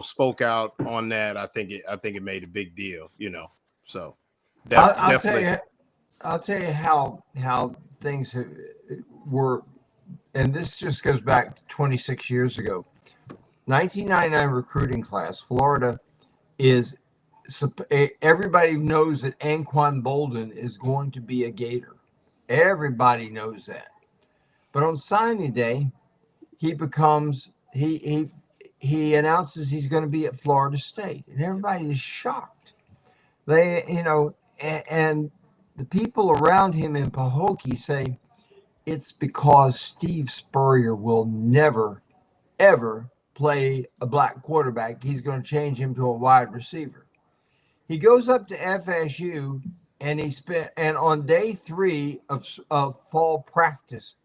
spoke out on that, I think it made a big deal. So definitely. I'll tell you how things were, and this just goes back 26 years ago. 1999 recruiting class, Florida is. Everybody knows that Anquan Bolden is going to be a Gator. Everybody knows that. But on signing day, he announces he's going to be at Florida State, and everybody is shocked. And the people around him in Pahokee say it's because Steve Spurrier will never, ever play a black quarterback. He's going to change him to a wide receiver. He goes up to FSU, and on day 3 of fall practice,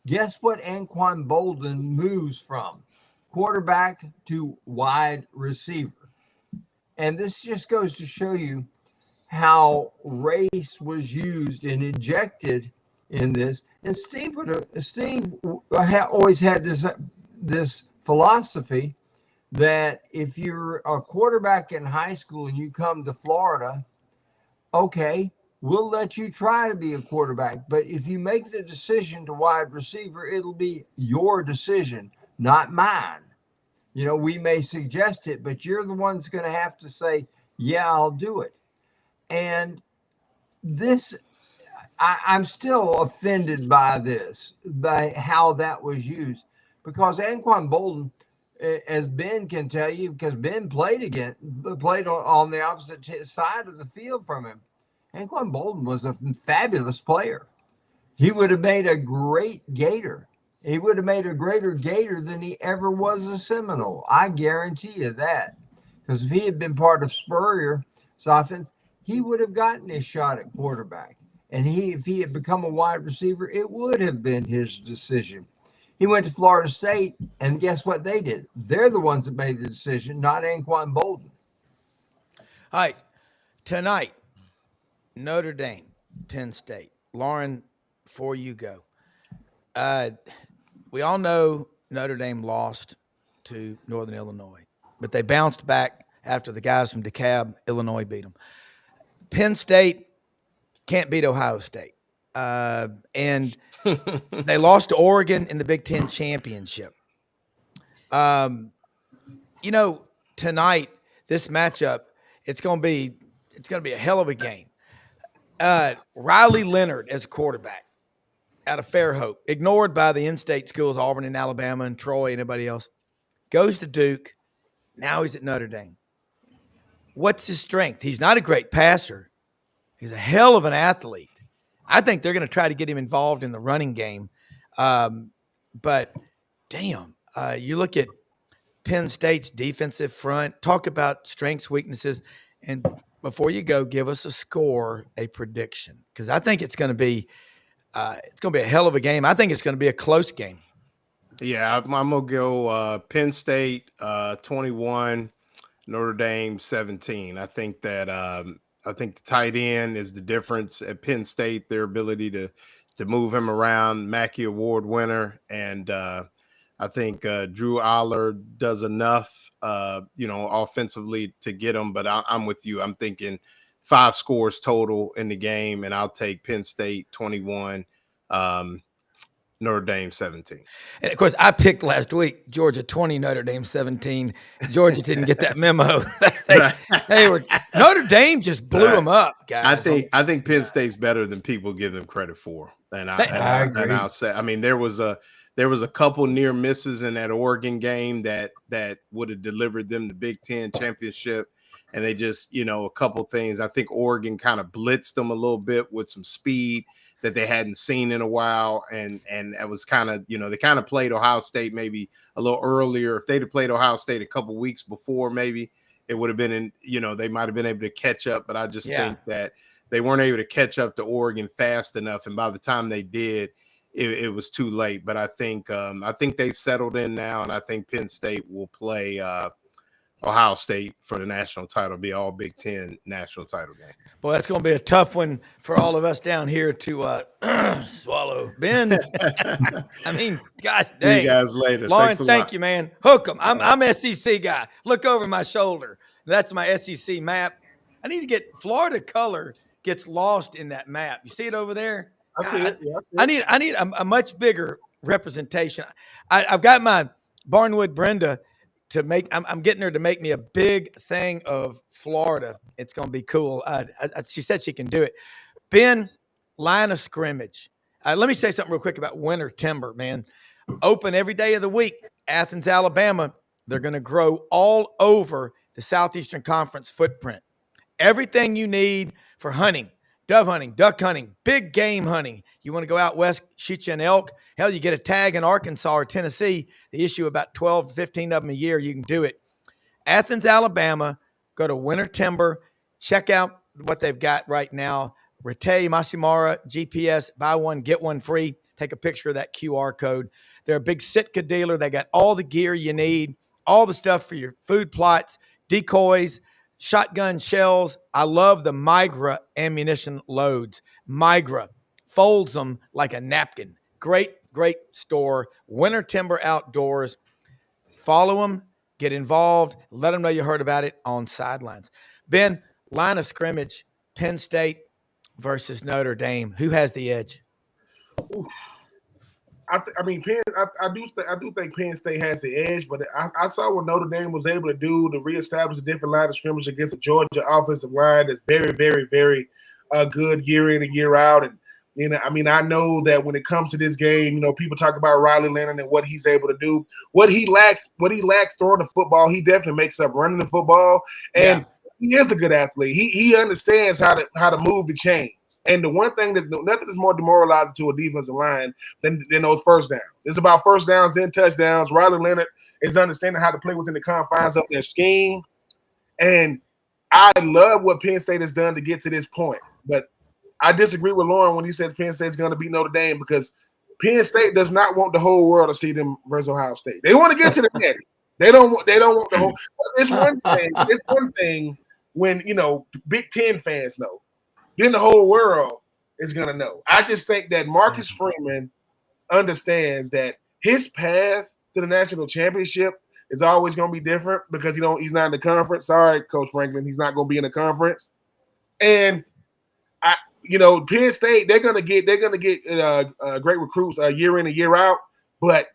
guess what Anquan Bolden moves from? Quarterback to wide receiver. And this just goes to show you how race was used and injected in this. And Steve always had this philosophy that if you're a quarterback in high school and you come to Florida, okay, we'll let you try to be a quarterback. But if you make the decision to wide receiver, it'll be your decision, not mine. We may suggest it, but you're the one's going to have to say, yeah, I'll do it. And this, I'm still offended by how that was used, because Anquan Bolden, as Ben can tell you, because Ben played on the opposite side of the field from him. Anquan Bolden was a fabulous player. He would have made a great Gator. He would have made a greater Gator than he ever was a Seminole. I guarantee you that. Because if he had been part of Spurrier's offense, he would have gotten his shot at quarterback. And if he had become a wide receiver, it would have been his decision. He went to Florida State, and guess what they did? They're the ones that made the decision, not Anquan Bolden. All right, tonight, Notre Dame, Penn State. Lauren, before you go, we all know Notre Dame lost to Northern Illinois, but they bounced back after the guys from DeKalb, Illinois, beat them. Penn State can't beat Ohio State. And they lost to Oregon in the Big Ten championship. Tonight, this matchup, it's going to be a hell of a game. Riley Leonard as a quarterback out of Fairhope, ignored by the in-state schools, Auburn and Alabama and Troy and everybody else, goes to Duke. Now he's at Notre Dame. What's his strength? He's not a great passer. He's a hell of an athlete. I think they're going to try to get him involved in the running game. But damn, you look at Penn State's defensive front, talk about strengths, weaknesses, and before you go, give us a score, a prediction, because I think it's going to be a hell of a game. I think it's going to be a close game. Yeah, I'm going to go Penn State 21, Notre Dame 17. I think that I think the tight end is the difference at Penn State, their ability to move him around, Mackey Award winner. And I think Drew Aller does enough, offensively to get him. But I'm with you. I'm thinking 5 scores total in the game, and I'll take Penn State 21, Notre Dame 17. And of course, I picked last week Georgia 20, Notre Dame 17. Georgia didn't get that memo. they were Notre Dame just blew them up, guys. I think Penn State's better than people give them credit for. And I'll say, I mean, there was a couple near misses in that Oregon game that would have delivered them the Big Ten championship. And they just, a couple things. I think Oregon kind of blitzed them a little bit with some speed that they hadn't seen in a while. And it was kind of, they kind of played Ohio State maybe a little earlier. If they'd have played Ohio State a couple weeks before, maybe it would have been they might have been able to catch up. But I just think that they weren't able to catch up to Oregon fast enough. And by the time they did, it was too late. But I think they've settled in now. And I think Penn State will play Ohio State for the national title. Be all Big Ten national title game. Boy, that's going to be a tough one for all of us down here to swallow. Ben, I mean, gosh dang. See you guys later. Lauren, Thanks a thank lot. you, man. Hook 'em. I'm SEC guy. Look over my shoulder. That's my SEC map. I need to get Florida color gets lost in that map. You see it over there? I see it. Yeah, I see it. I need a much bigger representation. I've got my Barnwood Brenda to make. I'm getting her to make me a big thing of Florida. It's going to be cool. She said she can do it. Ben, line of scrimmage. Let me say something real quick about winter timber, man. Open every day of the week. Athens, Alabama. They're going to grow all over the Southeastern Conference footprint. Everything you need for hunting, dove hunting, duck hunting, big game hunting. You want to go out west, shoot you an elk. Hell, you get a tag in Arkansas or Tennessee. They issue about 12 to 15 of them a year. You can do it. Athens, Alabama. Go to Winter Timber. Check out what they've got right now. Rete Masimara GPS, buy one, get one free. Take a picture of that QR code. They're a big Sitka dealer. They got all the gear you need, all the stuff for your food plots, decoys, shotgun shells. I love the Migra ammunition loads. Migra folds them like a napkin. Great, great store. Winter Timber Outdoors. Follow them, get involved, let them know you heard about it on Sidelines. Ben, line of scrimmage, Penn State versus Notre Dame. Who has the edge? I mean, I do think Penn State has the edge, but I saw what Notre Dame was able to do to reestablish a different line of scrimmage against the Georgia offensive line that's very, very, very good year in and year out. And I mean, I know that when it comes to this game, people talk about Riley Leonard and what he's able to do. What he lacks throwing the football, he definitely makes up running the football. And he is a good athlete. He understands how to move the chains. And the one thing that nothing is more demoralizing to a defensive line than those first downs. It's about first downs, then touchdowns. Riley Leonard is understanding how to play within the confines of their scheme. And I love what Penn State has done to get to this point. But I disagree with Lauren when he says Penn State's going to beat Notre Dame, because Penn State does not want the whole world to see them versus Ohio State. They want to get to the net. They don't want the whole. It's one thing when Big Ten fans know. Then the whole world is going to know. I just think that Marcus Freeman understands that his path to the national championship is always going to be different because he's not in the conference. Sorry, Coach Franklin, he's not going to be in the conference. And Penn State, they're going to get great recruits year in and year out, but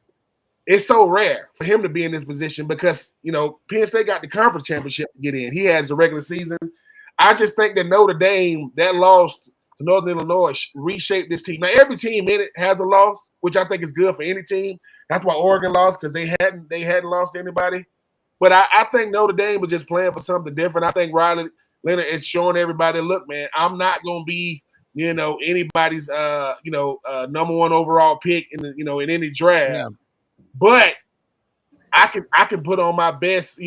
it's so rare for him to be in this position because Penn State got the conference championship to get in. He has the regular season. I just think that Notre Dame, that loss to Northern Illinois, reshaped this team. Now, every team in it has a loss, which I think is good for any team. That's why Oregon lost, because they hadn't lost to anybody. But I think Notre Dame was just playing for something different. I think Riley Leonard is showing everybody, look, man, I'm not going to be, anybody's, number one overall pick in any draft. Yeah. But I can put on my best,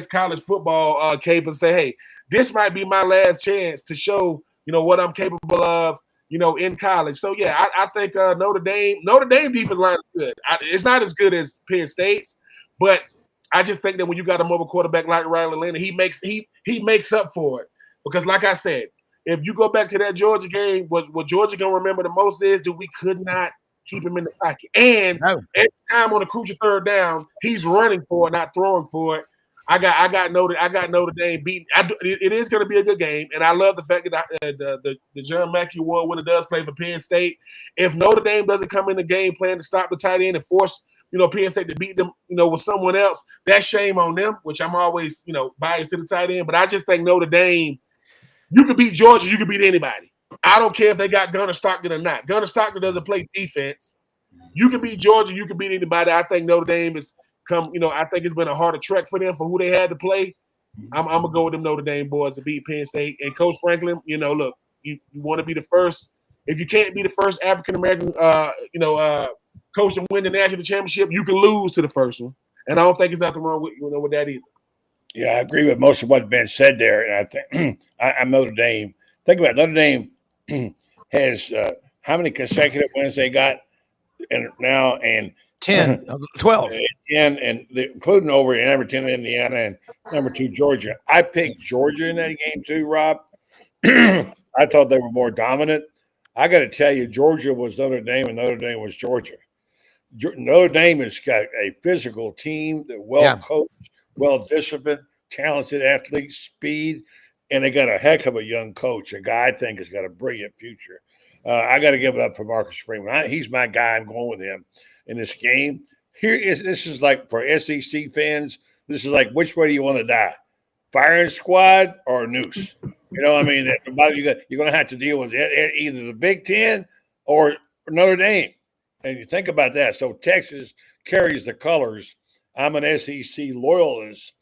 college football cape and say, hey, this might be my last chance to show, what I'm capable of, in college. So yeah, I think Notre Dame defensive line is good. It's not as good as Penn State's, but I just think that when you got a mobile quarterback like Riley Leonard, he makes up for it. Because like I said, if you go back to that Georgia game, what Georgia gonna remember the most is that we could not keep him in the pocket. And every time on a crucial third down, he's running for it, not throwing for it. I got Notre Dame beating. It is going to be a good game, and I love the fact that the John Mackey Award winner does play for Penn State. If Notre Dame doesn't come in the game plan to stop the tight end and force Penn State to beat them with someone else, that's shame on them. Which I'm always biased to the tight end, but I just think Notre Dame, you can beat Georgia, you can beat anybody. I don't care if they got Gunnar Stockton or not. Gunnar Stockton doesn't play defense. You can beat Georgia, you can beat anybody. I think Notre Dame has come, I think it's been a harder trek for them for who they had to play. I'm going to go with them Notre Dame boys to beat Penn State. And Coach Franklin, look, you want to be the first. If you can't be the first African-American, coach to win the national championship, you can lose to the first one. And I don't think there's nothing wrong with that either. Yeah, I agree with most of what Ben said there. And I think I'm Notre Dame. Think about it. Notre Dame has how many consecutive wins they got now? And 10, 12. 10, and including over in Everton, Indiana, and number 2, Georgia. I picked Georgia in that game too, Rob. I thought they were more dominant. I got to tell you, Georgia was Notre Dame, and Notre Dame was Georgia. Notre Dame has got a physical team, that well coached, well disciplined, talented athletes, speed, and they got a heck of a young coach, a guy I think has got a brilliant future. I got to give it up for Marcus Freeman. He's my guy. I'm going with him in this game. This is like for SEC fans. This is like, which way do you want to die? Firing squad or noose? You know, I mean, you're going to have to deal with either the Big Ten or Notre Dame. And you think about that. So Texas carries the colors. I'm an SEC loyalist.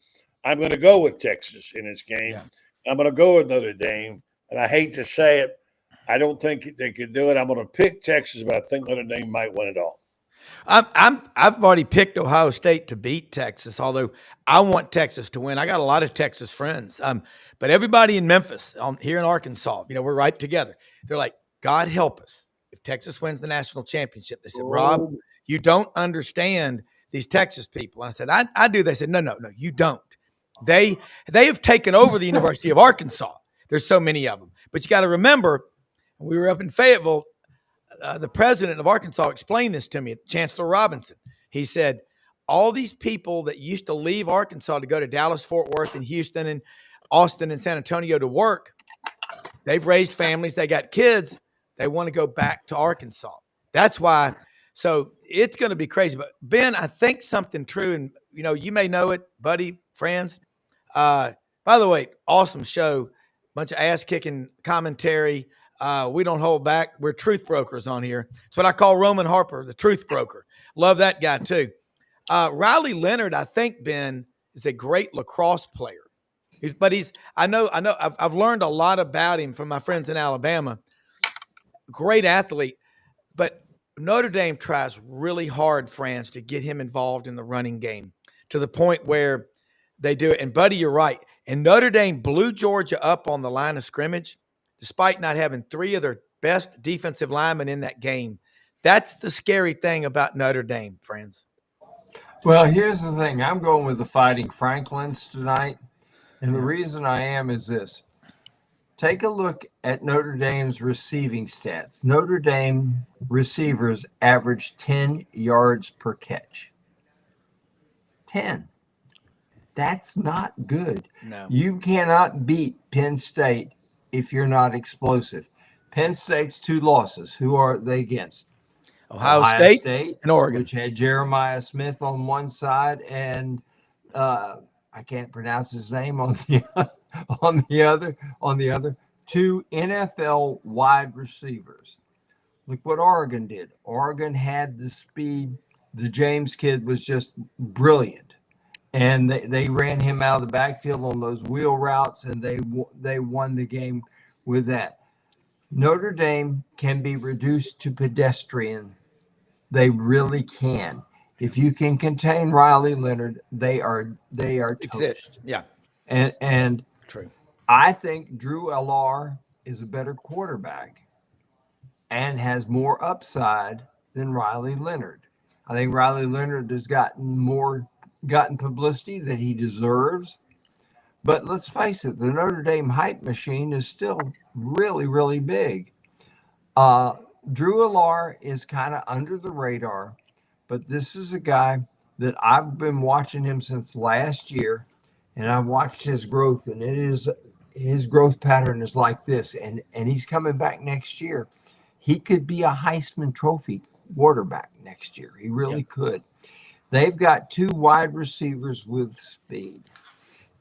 I'm going to go with Texas in this game. Yeah. I'm going to go with Notre Dame. And I hate to say it, I don't think they could do it. I'm going to pick Texas, but I think Notre Dame might win it all. I've already picked Ohio State to beat Texas, although I want Texas to win. I got a lot of Texas friends. But everybody in Memphis, here in Arkansas, we're right together. They're like, God help us if Texas wins the national championship. They said, Rob, you don't understand these Texas people. And I said, I do. They said, no, you don't. They have taken over the University of Arkansas. There's so many of them. But you got to remember, we were up in Fayetteville. The president of Arkansas explained this to me, Chancellor Robinson. He said, all these people that used to leave Arkansas to go to Dallas, Fort Worth, and Houston, and Austin, and San Antonio to work, they've raised families, they got kids, they want to go back to Arkansas. That's why. So it's going to be crazy. But Ben, I think something true, and you may know it, buddy, friends. By the way, awesome show, bunch of ass-kicking commentary. We don't hold back. We're truth brokers on here. It's what I call Roman Harper, the truth broker. Love that guy too. Riley Leonard, I think, Ben, is a great lacrosse player. But I've learned a lot about him from my friends in Alabama. Great athlete. But Notre Dame tries really hard, France, to get him involved in the running game to the point where they do it. And, buddy, you're right. And Notre Dame blew Georgia up on the line of scrimmage, despite not having 3 of their best defensive linemen in that game. That's the scary thing about Notre Dame, friends. Well, here's the thing. I'm going with the Fighting Franklins tonight. And the reason I am is this. Take a look at Notre Dame's receiving stats. Notre Dame receivers average 10 yards per catch. 10. That's not good. No. You cannot beat Penn State if you're not explosive. Penn State's 2 losses. Who are they against? Ohio State and Oregon, which had Jeremiah Smith on one side and I can't pronounce his name on the other. 2 NFL wide receivers. Look what Oregon did. Oregon had the speed. The James kid was just brilliant. And they ran him out of the backfield on those wheel routes, and they won the game with that. Notre Dame can be reduced to pedestrian. They really can. If you can contain Riley Leonard, they are toast. Yeah. And true. I think Drew Allar is a better quarterback and has more upside than Riley Leonard. I think Riley Leonard has gotten publicity that he deserves. But let's face it, the Notre Dame hype machine is still really, really big. Drew Allar is kind of under the radar, but this is a guy that I've been watching him since last year, and I've watched his growth, and his growth pattern is like this, and he's coming back next year. He could be a Heisman Trophy quarterback next year. He really could. They've got 2 wide receivers with speed.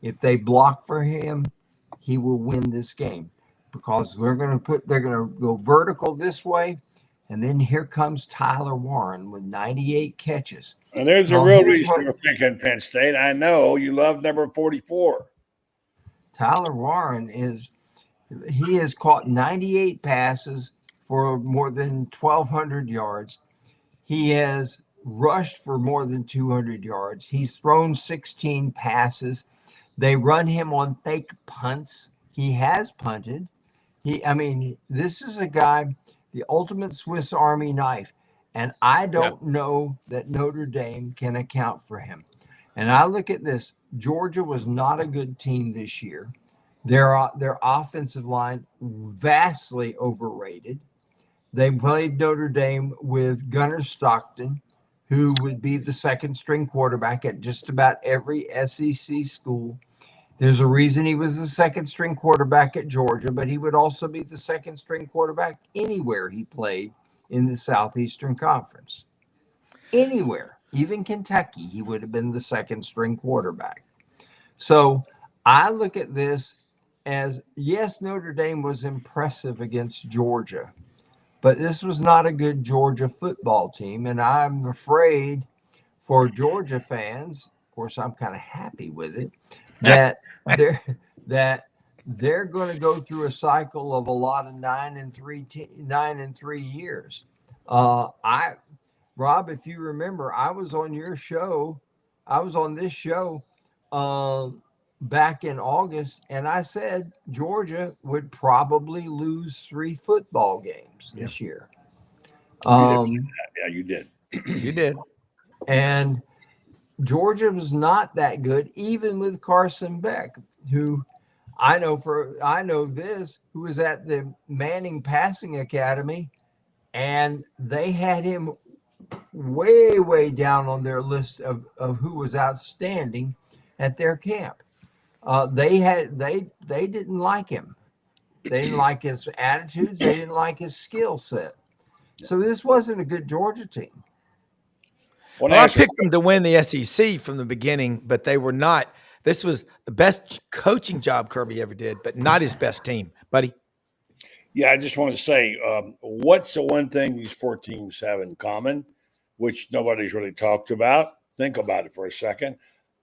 If they block for him, he will win this game because they're going to go vertical this way. And then here comes Tyler Warren with 98 catches. And there's a real reason you're picking Penn State. I know you love number 44. Tyler Warren he has caught 98 passes for more than 1,200 yards. He has rushed for more than 200 yards. He's thrown 16 passes. They run him on fake punts. He has punted. This is a guy, the ultimate Swiss Army knife. And I don't know that Notre Dame can account for him. And I look at this. Georgia was not a good team this year. Their offensive line vastly overrated. They played Notre Dame with Gunnar Stockton, who would be the second string quarterback at just about every SEC school. There's a reason he was the second string quarterback at Georgia, but he would also be the second string quarterback anywhere he played in the Southeastern Conference. Anywhere, even Kentucky, he would have been the second string quarterback. So I look at this as, yes, Notre Dame was impressive against Georgia, but this was not a good Georgia football team. And I'm afraid for Georgia fans, of course, I'm kind of happy with it, that they're going to go through a cycle of a lot of 9-3 years. Rob, if you remember, I was on your show. I was on this show back in August, and I said Georgia would probably lose 3 football games this year. Yeah, you did. You did. And Georgia was not that good, even with Carson Beck, who who was at the Manning Passing Academy, and they had him way, way down on their list of who was outstanding at their camp. They didn't like him. They didn't like his attitudes. They didn't like his skill set. So this wasn't a good Georgia team. Well, I picked them to win the SEC from the beginning, but they were not. This was the best coaching job Kirby ever did, but not his best team, buddy. Yeah, I just want to say, what's the one thing these 4 teams have in common, which nobody's really talked about? Think about it for a second.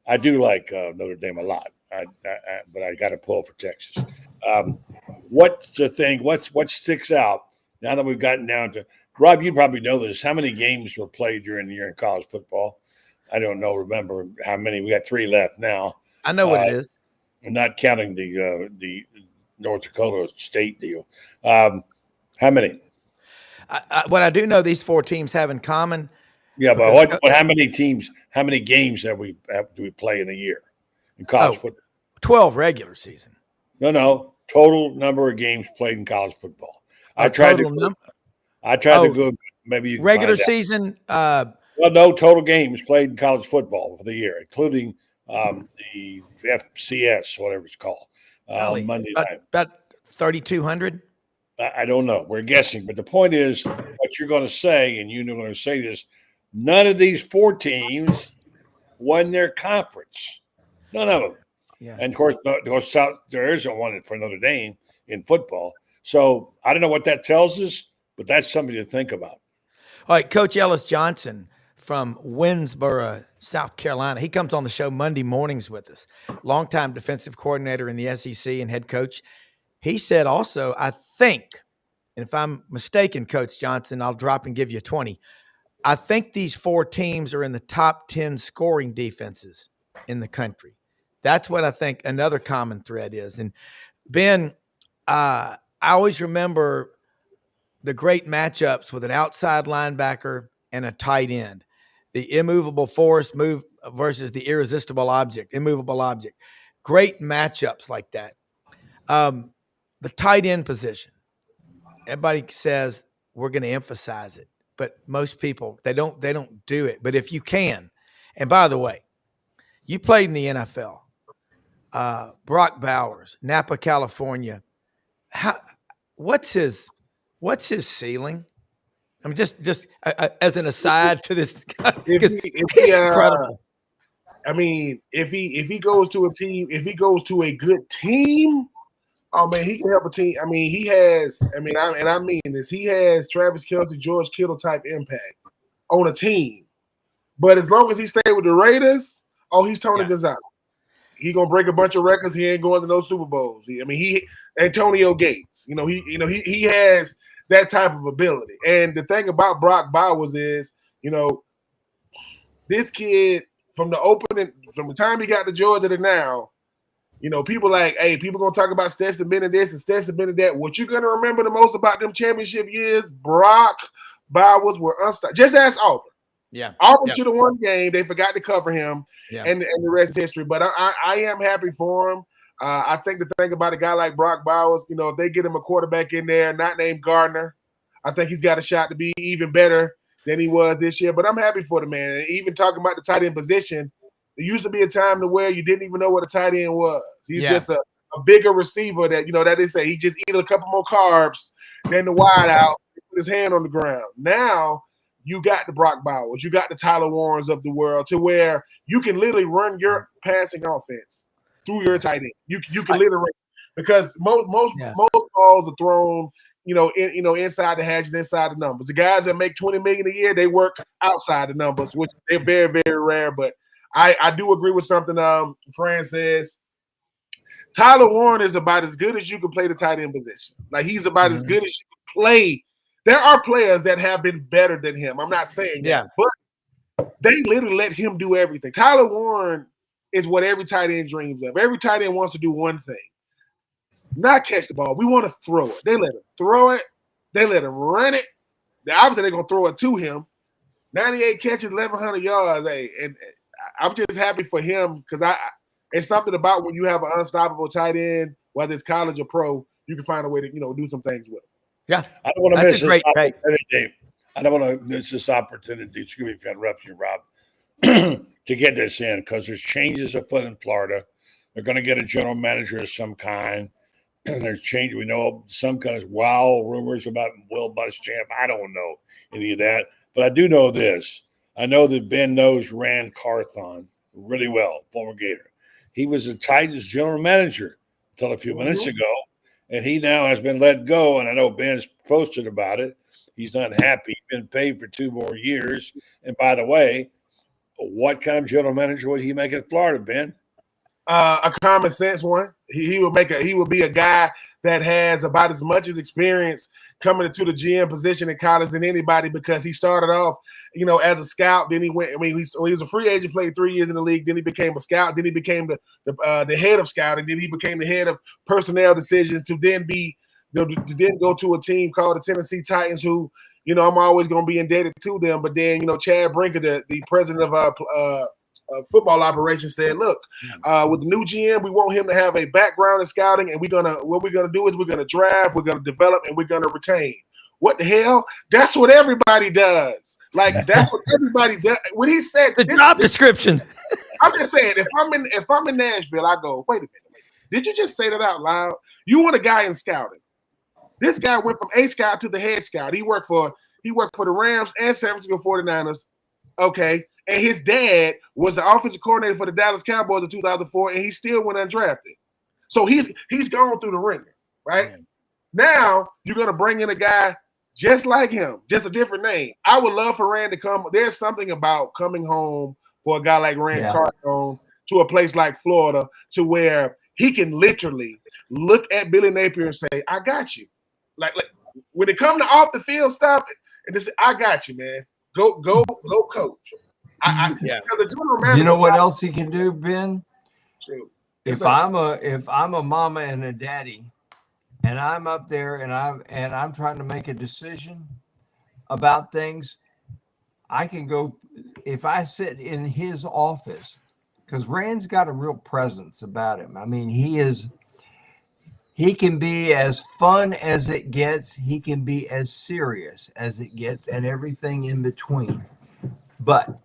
I do like Notre Dame a lot, but I got to pull for Texas. What's the thing? What sticks out now that we've gotten down to – Rob, you probably know this. How many games were played during the year in college football? I don't know. Remember how many? We got 3 left now. I know what it is. Not counting the North Dakota State deal. How many? What I do know these 4 teams have in common. Yeah, but how many teams? How many games do we play in a year in college football? 12 regular season. No. Total number of games played in college football. I tried to go. Maybe you regular season. No, total games played in college football for the year, including the FCS, whatever it's called, Monday night. About 3,200. I don't know. We're guessing, but the point is, what you're going to say, and you're going to say this: none of these 4 teams won their conference. None of them. Yeah. And of course, there isn't one for Notre Dame in football. So I don't know what that tells us, but that's something to think about. All right, Coach Ellis Johnson from Winnsboro, South Carolina. He comes on the show Monday mornings with us. Longtime defensive coordinator in the SEC and head coach. He said also, I think, and if I'm mistaken, Coach Johnson, I'll drop and give you 20. I think these 4 teams are in the top 10 scoring defenses in the country. That's what I think another common thread is. And Ben, I always remember the great matchups with an outside linebacker and a tight end. The immovable force move versus the immovable object. Great matchups like that. The tight end position. Everybody says we're going to emphasize it, but most people they don't do it. But if you can, and by the way, you played in the NFL. Brock Bowers, Napa, California. What's his ceiling? I mean, just as an aside to this, because he's incredible. I mean, if he goes to a team, if he goes to a good team, oh man, he can help a team. I mean, he has. I mean this. He has Travis Kelce, George Kittle type impact on a team. But as long as he stays with the Raiders, he's Tony Gonzalez. He gonna break a bunch of records. He ain't going to no Super Bowls. He Antonio Gates. He has that type of ability. And the thing about Brock Bowers is, this kid from the time he got to Georgia to now, people gonna talk about Stetson Bennett this and Stetson Bennett that. What you're gonna remember the most about them championship years, Brock Bowers were unstoppable. Just ask Auburn. Yeah. Auburn should have won the game. They forgot to cover him, Yeah. and the rest is history. But I am happy for him. I think the thing about a guy like Brock Bowers, if they get him a quarterback in there, not named Gardner, I think he's got a shot to be even better than he was this year. But I'm happy for the man. And even talking about the tight end position, there used to be a time to where you didn't even know what a tight end was. He's just a bigger receiver that they say he just eat a couple more carbs than the wide out, put his hand on the ground. Now you got the Brock Bowers, you got the Tyler Warrens of the world, to where you can literally run your passing offense through your tight end. You can literally, because most balls are thrown, inside the hatches, inside the numbers. The guys that make $20 million a year, they work outside the numbers, which they're very, very rare. But I do agree with something Fran says. Tyler Warren is about as good as you can play the tight end position. Like, he's about as good as you can play. There are players that have been better than him. I'm not saying that, but they literally let him do everything. Tyler Warren is what every tight end dreams of. Every tight end wants to do one thing: not catch the ball. We want to throw it. They let him throw it. They let him run it. Obviously, they're going to throw it to him. 98 catches, 1,100 yards. Hey, and I'm just happy for him, because it's something about when you have an unstoppable tight end, whether it's college or pro, you can find a way to do some things with him. Yeah, I don't want to miss this opportunity. I don't want to miss this opportunity. Excuse me if I interrupt you, Rob, to get this in, because there's changes afoot in Florida. They're going to get a general manager of some kind. There's change. We know some kind of wild rumors about Will Muschamp. I don't know any of that, but I do know this. I know that Ben knows Rand Carthon really well, former Gator. He was the Titans general manager until a few minutes ago, and he now has been let go. And I know Ben's posted about it. He's not happy. He's been paid for 2 more years. And by the way, what kind of general manager would he make in Florida, Ben? A common sense one. He would be a guy that has about as much experience coming into the GM position in college than anybody, because he started off, as a scout. Then he went. He was a free agent, played 3 years in the league. Then he became a scout. Then he became the head of scouting. Then he became the head of personnel decisions. To then be, to then go to a team called the Tennessee Titans, who, I'm always going to be indebted to them. But then, Chad Brinker, the president of football operations, said, look, with the new GM, we want him to have a background in scouting, and what we're gonna do is we're gonna draft, we're gonna develop, and we're gonna retain. What the hell? That's what everybody does. Like, that's what everybody does. When he said the job description, I'm just saying, if I'm in Nashville, I go, wait a minute, did you just say that out loud? You want a guy in scouting. This guy went from A scout to the head scout. He worked for the Rams and San Francisco 49ers. Okay. And his dad was the offensive coordinator for the Dallas Cowboys in 2004, and he still went undrafted. So he's gone through the ringer, right? Man. Now you're going to bring in a guy just like him, just a different name. I would love for Rand to come. There's something about coming home for a guy like Rand Carthon to a place like Florida, to where he can literally look at Billy Napier and say, I got you. Like when it comes to off the field stuff, and just say, I got you, man. Go coach. You know what else he can do, Ben? If I'm a mama and a daddy, and I'm up there and I'm trying to make a decision about things, I can go, if I sit in his office, because Rand's got a real presence about him. I mean, he can be as fun as it gets. He can be as serious as it gets, and everything in between. But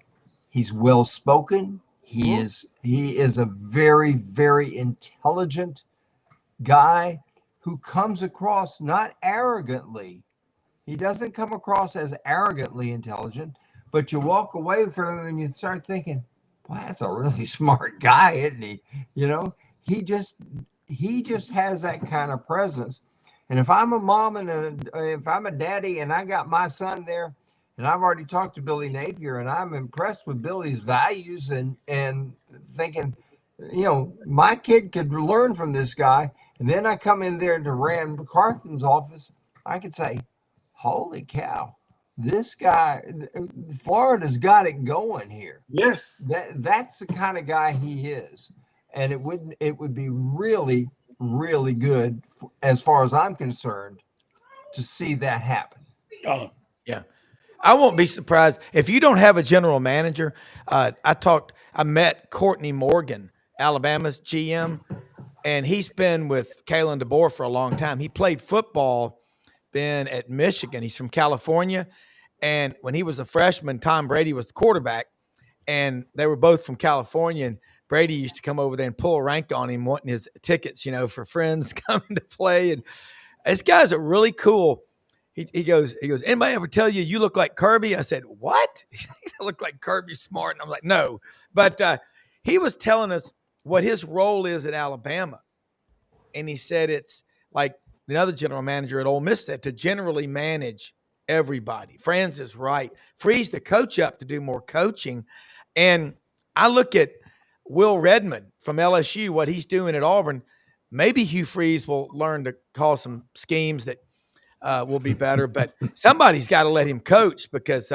he's well spoken. He is a very, very intelligent guy who comes across not arrogantly. He doesn't come across as arrogantly intelligent, but you walk away from him and you start thinking, well, that's a really smart guy, isn't he? He just has that kind of presence. And if I'm a mom and if I'm a daddy and I got my son there, and I've already talked to Billy Napier, and I'm impressed with Billy's values and thinking, my kid could learn from this guy. And then I come in there to Rand Carthon's office, I could say, holy cow, this guy, Florida's got it going here. Yes. That's the kind of guy he is. And it would be really, really good, as far as I'm concerned, to see that happen. Yeah. I won't be surprised if you don't have a general manager. I met Courtney Morgan, Alabama's GM, and he's been with Kalen DeBoer for a long time. He played football, been at Michigan. He's from California. And when he was a freshman, Tom Brady was the quarterback, and they were both from California. And Brady used to come over there and pull rank on him, wanting his tickets, for friends coming to play. And this guy's a really cool. He goes, anybody ever tell you look like Kirby? I said, what? I look like Kirby Smart. And I'm like, no. But he was telling us what his role is at Alabama. And he said it's like the other general manager at Ole Miss said, to generally manage everybody. Franz is right. Frees the coach up to do more coaching. And I look at Will Redmond from LSU, what he's doing at Auburn. Maybe Hugh Freeze will learn to call some schemes that will be better, but somebody's got to let him coach, because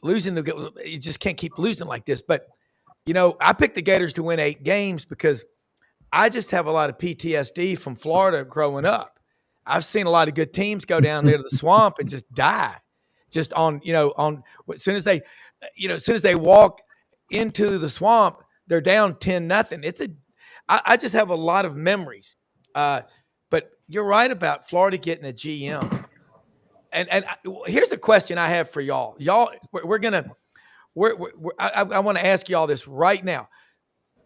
you just can't keep losing like this. But, I picked the Gators to win 8 games because I just have a lot of PTSD from Florida growing up. I've seen a lot of good teams go down there to the swamp and just die, just as soon as they walk into the swamp, they're down 10-0. I just have a lot of memories. But you're right about Florida getting a GM. And here's the question I have for y'all. Y'all, I want to ask y'all this right now.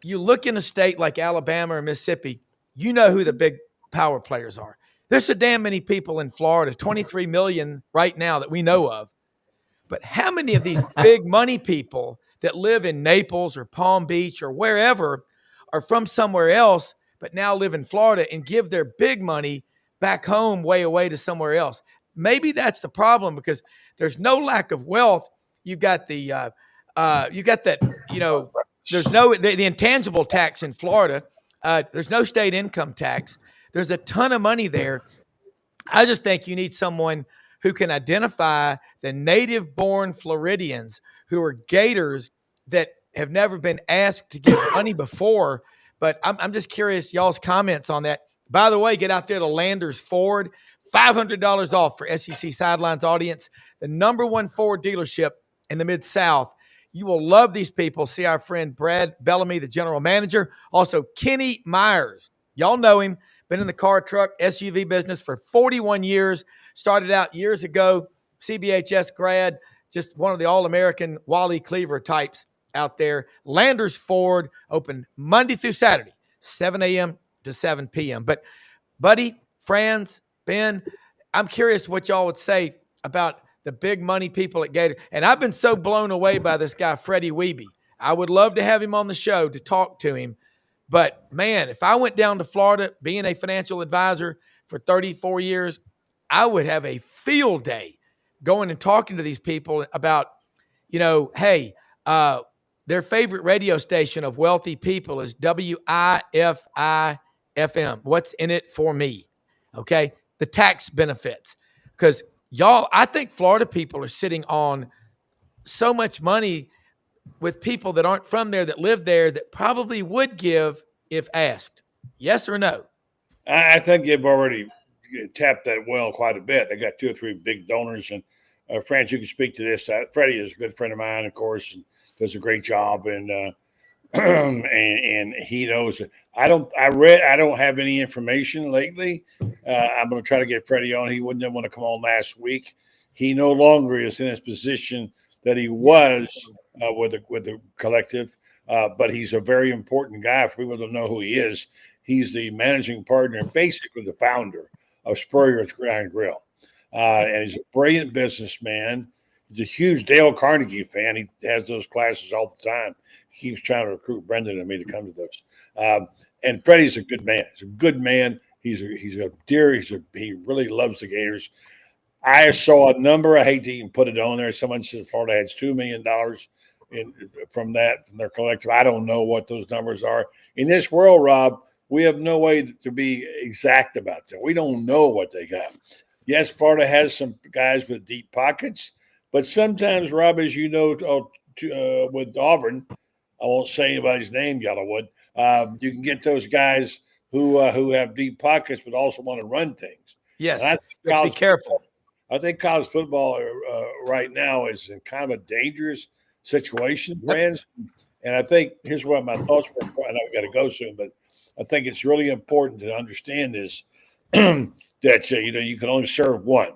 You look in a state like Alabama or Mississippi, you know who the big power players are. There's so damn many people in Florida, 23 million right now that we know of. But how many of these big money people that live in Naples or Palm Beach or wherever are from somewhere else, but now live in Florida and give their big money back home way away to somewhere else? Maybe that's the problem, because there's no lack of wealth. You've got the, there's the intangible tax in Florida. There's no state income tax. There's a ton of money there. I just think you need someone who can identify the native-born Floridians who are Gators that have never been asked to give money before. But I'm just curious y'all's comments on that. By the way, get out there to Landers Ford, $500 off for SEC Sidelines audience, the #1 Ford dealership in the Mid-South. You will love these people. See our friend Brad Bellamy, the general manager. Also, Kenny Myers. Y'all know him. Been in the car, truck, SUV business for 41 years. Started out years ago, CBHS grad, just one of the All-American Wally Cleaver types out there. Landers Ford, open Monday through Saturday, 7 a.m. to 7 p.m. But, buddy, Franz, Ben, I'm curious what y'all would say about the big money people at Gator. And I've been so blown away by this guy, Freddie Wiebe. I would love to have him on the show to talk to him. But, man, if I went down to Florida being a financial advisor for 34 years, I would have a field day going and talking to these people about, hey, their favorite radio station of wealthy people is WIFI-FM. What's in it for me? Okay? The tax benefits. Because, y'all, I think Florida people are sitting on so much money with people that aren't from there, that live there, that probably would give if asked. Yes or no? I think they've already tapped that well quite a bit. They got 2 or 3 big donors. And Franz, you can speak to this. Freddie is a good friend of mine, of course, and does a great job. And and he knows it. I don't have any information lately. I'm going to try to get Freddie on. He wouldn't want to come on last week. He no longer is in his position that he was with the collective, but he's a very important guy for people to know who he is. He's the managing partner and basically the founder of Spurrier's Grind Grill. And he's a brilliant businessman. He's a huge Dale Carnegie fan. He has those classes all the time. He keeps trying to recruit Brendan and me to come to those. And Freddie's a good man. He's a good man. He's a dear. He really loves the Gators. I saw a number. I hate to even put it on there. Someone said Florida has $2 million from their collective. I don't know what those numbers are. In this world, Rob, we have no way to be exact about that. We don't know what they got. Yes, Florida has some guys with deep pockets, but sometimes, Rob, as you know, with Auburn, I won't say anybody's name, Yellowwood. You can get those guys who have deep pockets but also want to run things. Yes, be careful. I think college football right now is in kind of a dangerous situation, friends. And I think here's what my thoughts were. I know we got to go soon, but I think it's really important to understand this that you can only serve one.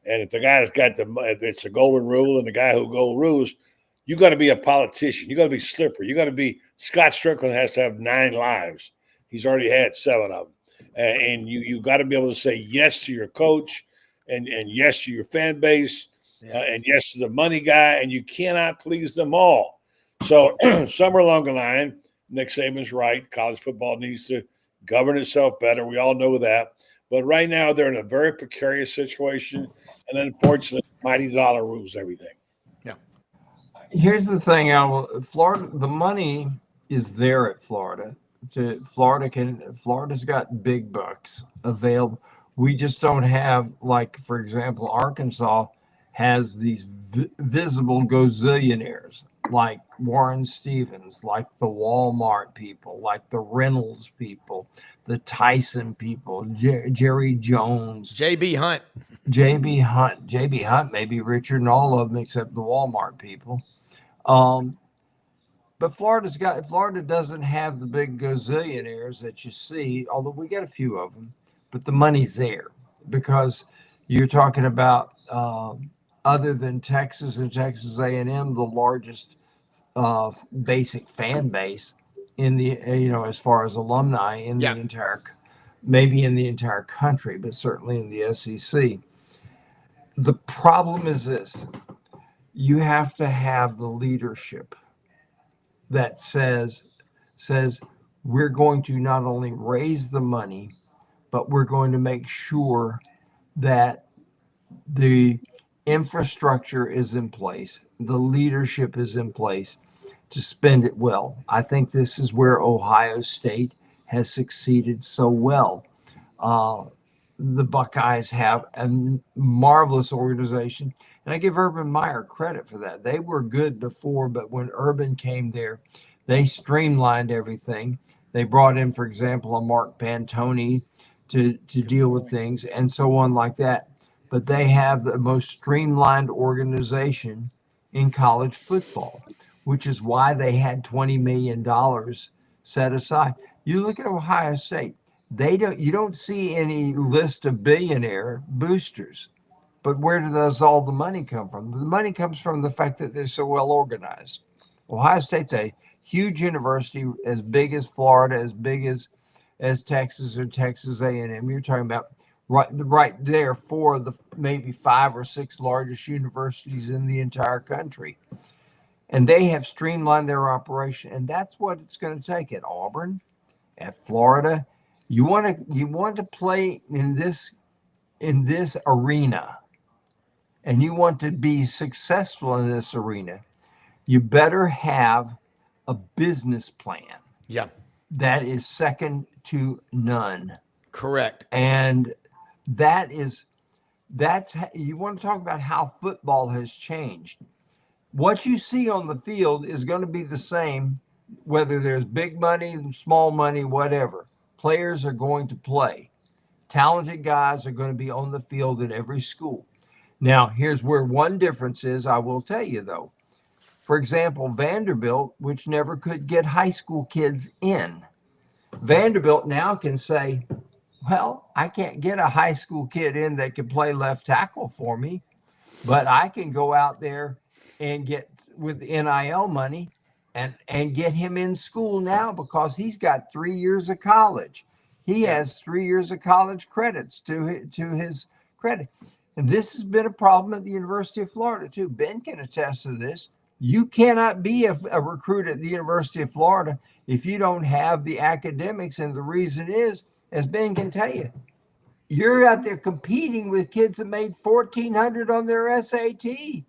And if the guy's got it's a golden rule, and the guy who gold rules, you got to be a politician. You got to be slippery. You got to be Scott Strickland has to have 9 lives. He's already had 7 of them, and you got to be able to say yes to your coach, and yes to your fan base, and yes to the money guy, and you cannot please them all. So somewhere along the line, Nick Saban's right. College football needs to govern itself better. We all know that. But right now, they're in a very precarious situation. And unfortunately, mighty dollar rules everything. Yeah. Here's the thing, Florida, the money is there at Florida. Florida's got big bucks available. We just don't have, like, for example, Arkansas has these visible gazillionaires like Warren Stevens, like the Walmart people, like the Reynolds people, the Tyson people, Jerry Jones, JB Hunt, maybe richer than all of them except the Walmart people. But Florida doesn't have the big gazillionaires that you see, although we got a few of them. But the money's there because you're talking about other than Texas and Texas A&M, the largest basic fan base in the as far as alumni in the entire, maybe in the entire country, but certainly in the SEC. The problem is this: you have to have the leadership that says we're going to not only raise the money, but we're going to make sure that the infrastructure is in place, the leadership is in place to spend it well. I think this is where Ohio State has succeeded so well. The Buckeyes have a marvelous organization, and I give Urban Meyer credit for that. They were good before, but when Urban came there, they streamlined everything. They brought in, for example, a Mark Pantoni to deal with things and so on like that. But they have the most streamlined organization in college football, which is why they had $20 million set aside. You look at Ohio State, you don't see any list of billionaire boosters. But where does all the money come from? The money comes from the fact that they're so well organized. Ohio State's a huge university, as big as Florida, as big as Texas or Texas A&M. You're talking about right there for the maybe 5 or 6 largest universities in the entire country. And they have streamlined their operation. And that's what it's going to take at Auburn, at Florida. You want to play in this arena, and you want to be successful in this arena, you better have a business plan. Yeah. That is second to none. Correct. And you want to talk about how football has changed. What you see on the field is going to be the same, whether there's big money, small money, whatever. Players are going to play. Talented guys are going to be on the field at every school. Now, here's where one difference is, I will tell you, though. For example, Vanderbilt, which never could get high school kids in, Vanderbilt now can say, well, I can't get a high school kid in that can play left tackle for me, but I can go out there and get with NIL money and get him in school now because he's got 3 years of college. He has 3 years of college credits to his credit. And this has been a problem at the University of Florida, too. Ben can attest to this. You cannot be a recruit at the University of Florida if you don't have the academics. And the reason is, as Ben can tell you, you're out there competing with kids that made $1,400 on their SAT.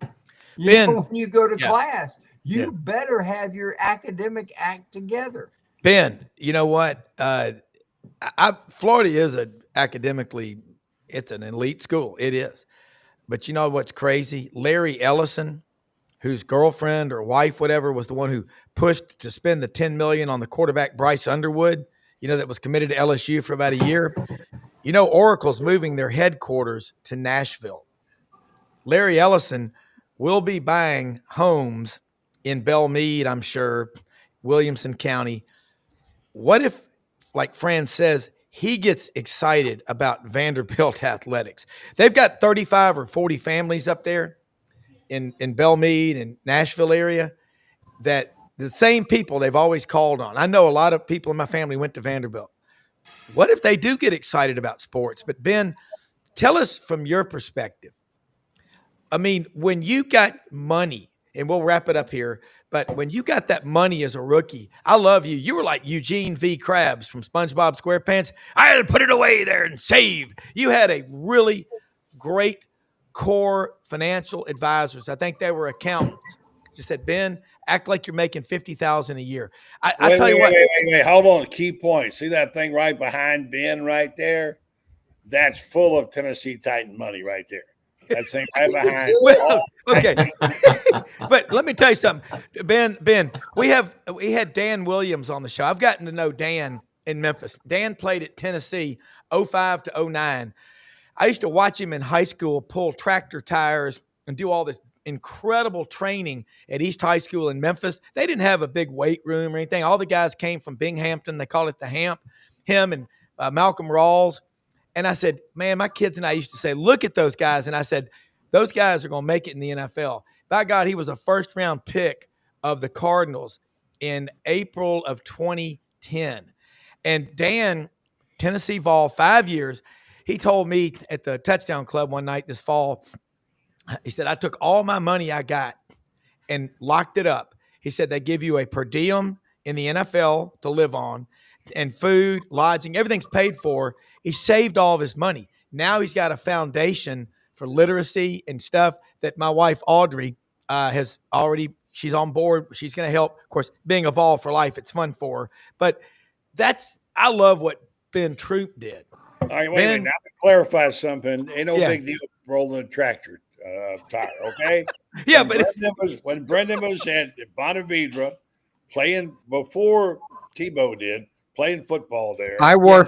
When you go to class, you better have your academic act together. Ben, you know what? Florida is academically, it's an elite school. It is. But you know what's crazy? Larry Ellison, whose girlfriend or wife, whatever, was the one who pushed to spend the $10 million on the quarterback Bryce Underwood, that was committed to LSU for about a year. Oracle's moving their headquarters to Nashville. Larry Ellison will be buying homes in Belmead, I'm sure, Williamson County. What if, like Fran says, he gets excited about Vanderbilt athletics? They've got 35 or 40 families up there in Belmead and Nashville area that the same people they've always called on. I know a lot of people in my family went to Vanderbilt. What if they do get excited about sports? But Ben, tell us from your perspective. I mean, when you got money, and we'll wrap it up here, but when you got that money as a rookie, I love you. You were like Eugene V. Krabs from SpongeBob SquarePants. I'll put it away there and save. You had a really great core financial advisors. I think they were accountants. Just said, Ben, act like you're making $50,000 a year. I tell you what. Wait. Hold on. Key point. See that thing right behind Ben right there? That's full of Tennessee Titan money right there. That thing right behind. Well, okay. But let me tell you something. Ben, we had Dan Williams on the show. I've gotten to know Dan in Memphis. Dan played at Tennessee 05 to 09. I used to watch him in high school pull tractor tires and do all this incredible training at East High School in Memphis. They didn't have a big weight room or anything. All the guys came from Binghamton. They call it the Hamp. Him and Malcolm Rawls. And I said, man, my kids and I used to say, look at those guys. And I said, those guys are going to make it in the NFL. By God, he was a first-round pick of the Cardinals in April of 2010. And Dan, Tennessee Vol, 5 years, he told me at the Touchdown Club one night this fall, he said, I took all my money I got and locked it up. He said, they give you a per diem in the NFL to live on, and food, lodging, everything's paid for. He saved all of his money. Now he's got a foundation for literacy and stuff that my wife, Audrey, has already, she's on board. She's going to help. Of course, being a Vol for life, it's fun for her. But I love what Ben Troop did. All right, wait a minute. Now to clarify something. Ain't no big deal rolling a tractor tire, okay? Yeah, when Brendan was at Bonavedra playing before Tebow did, playing football there. I wore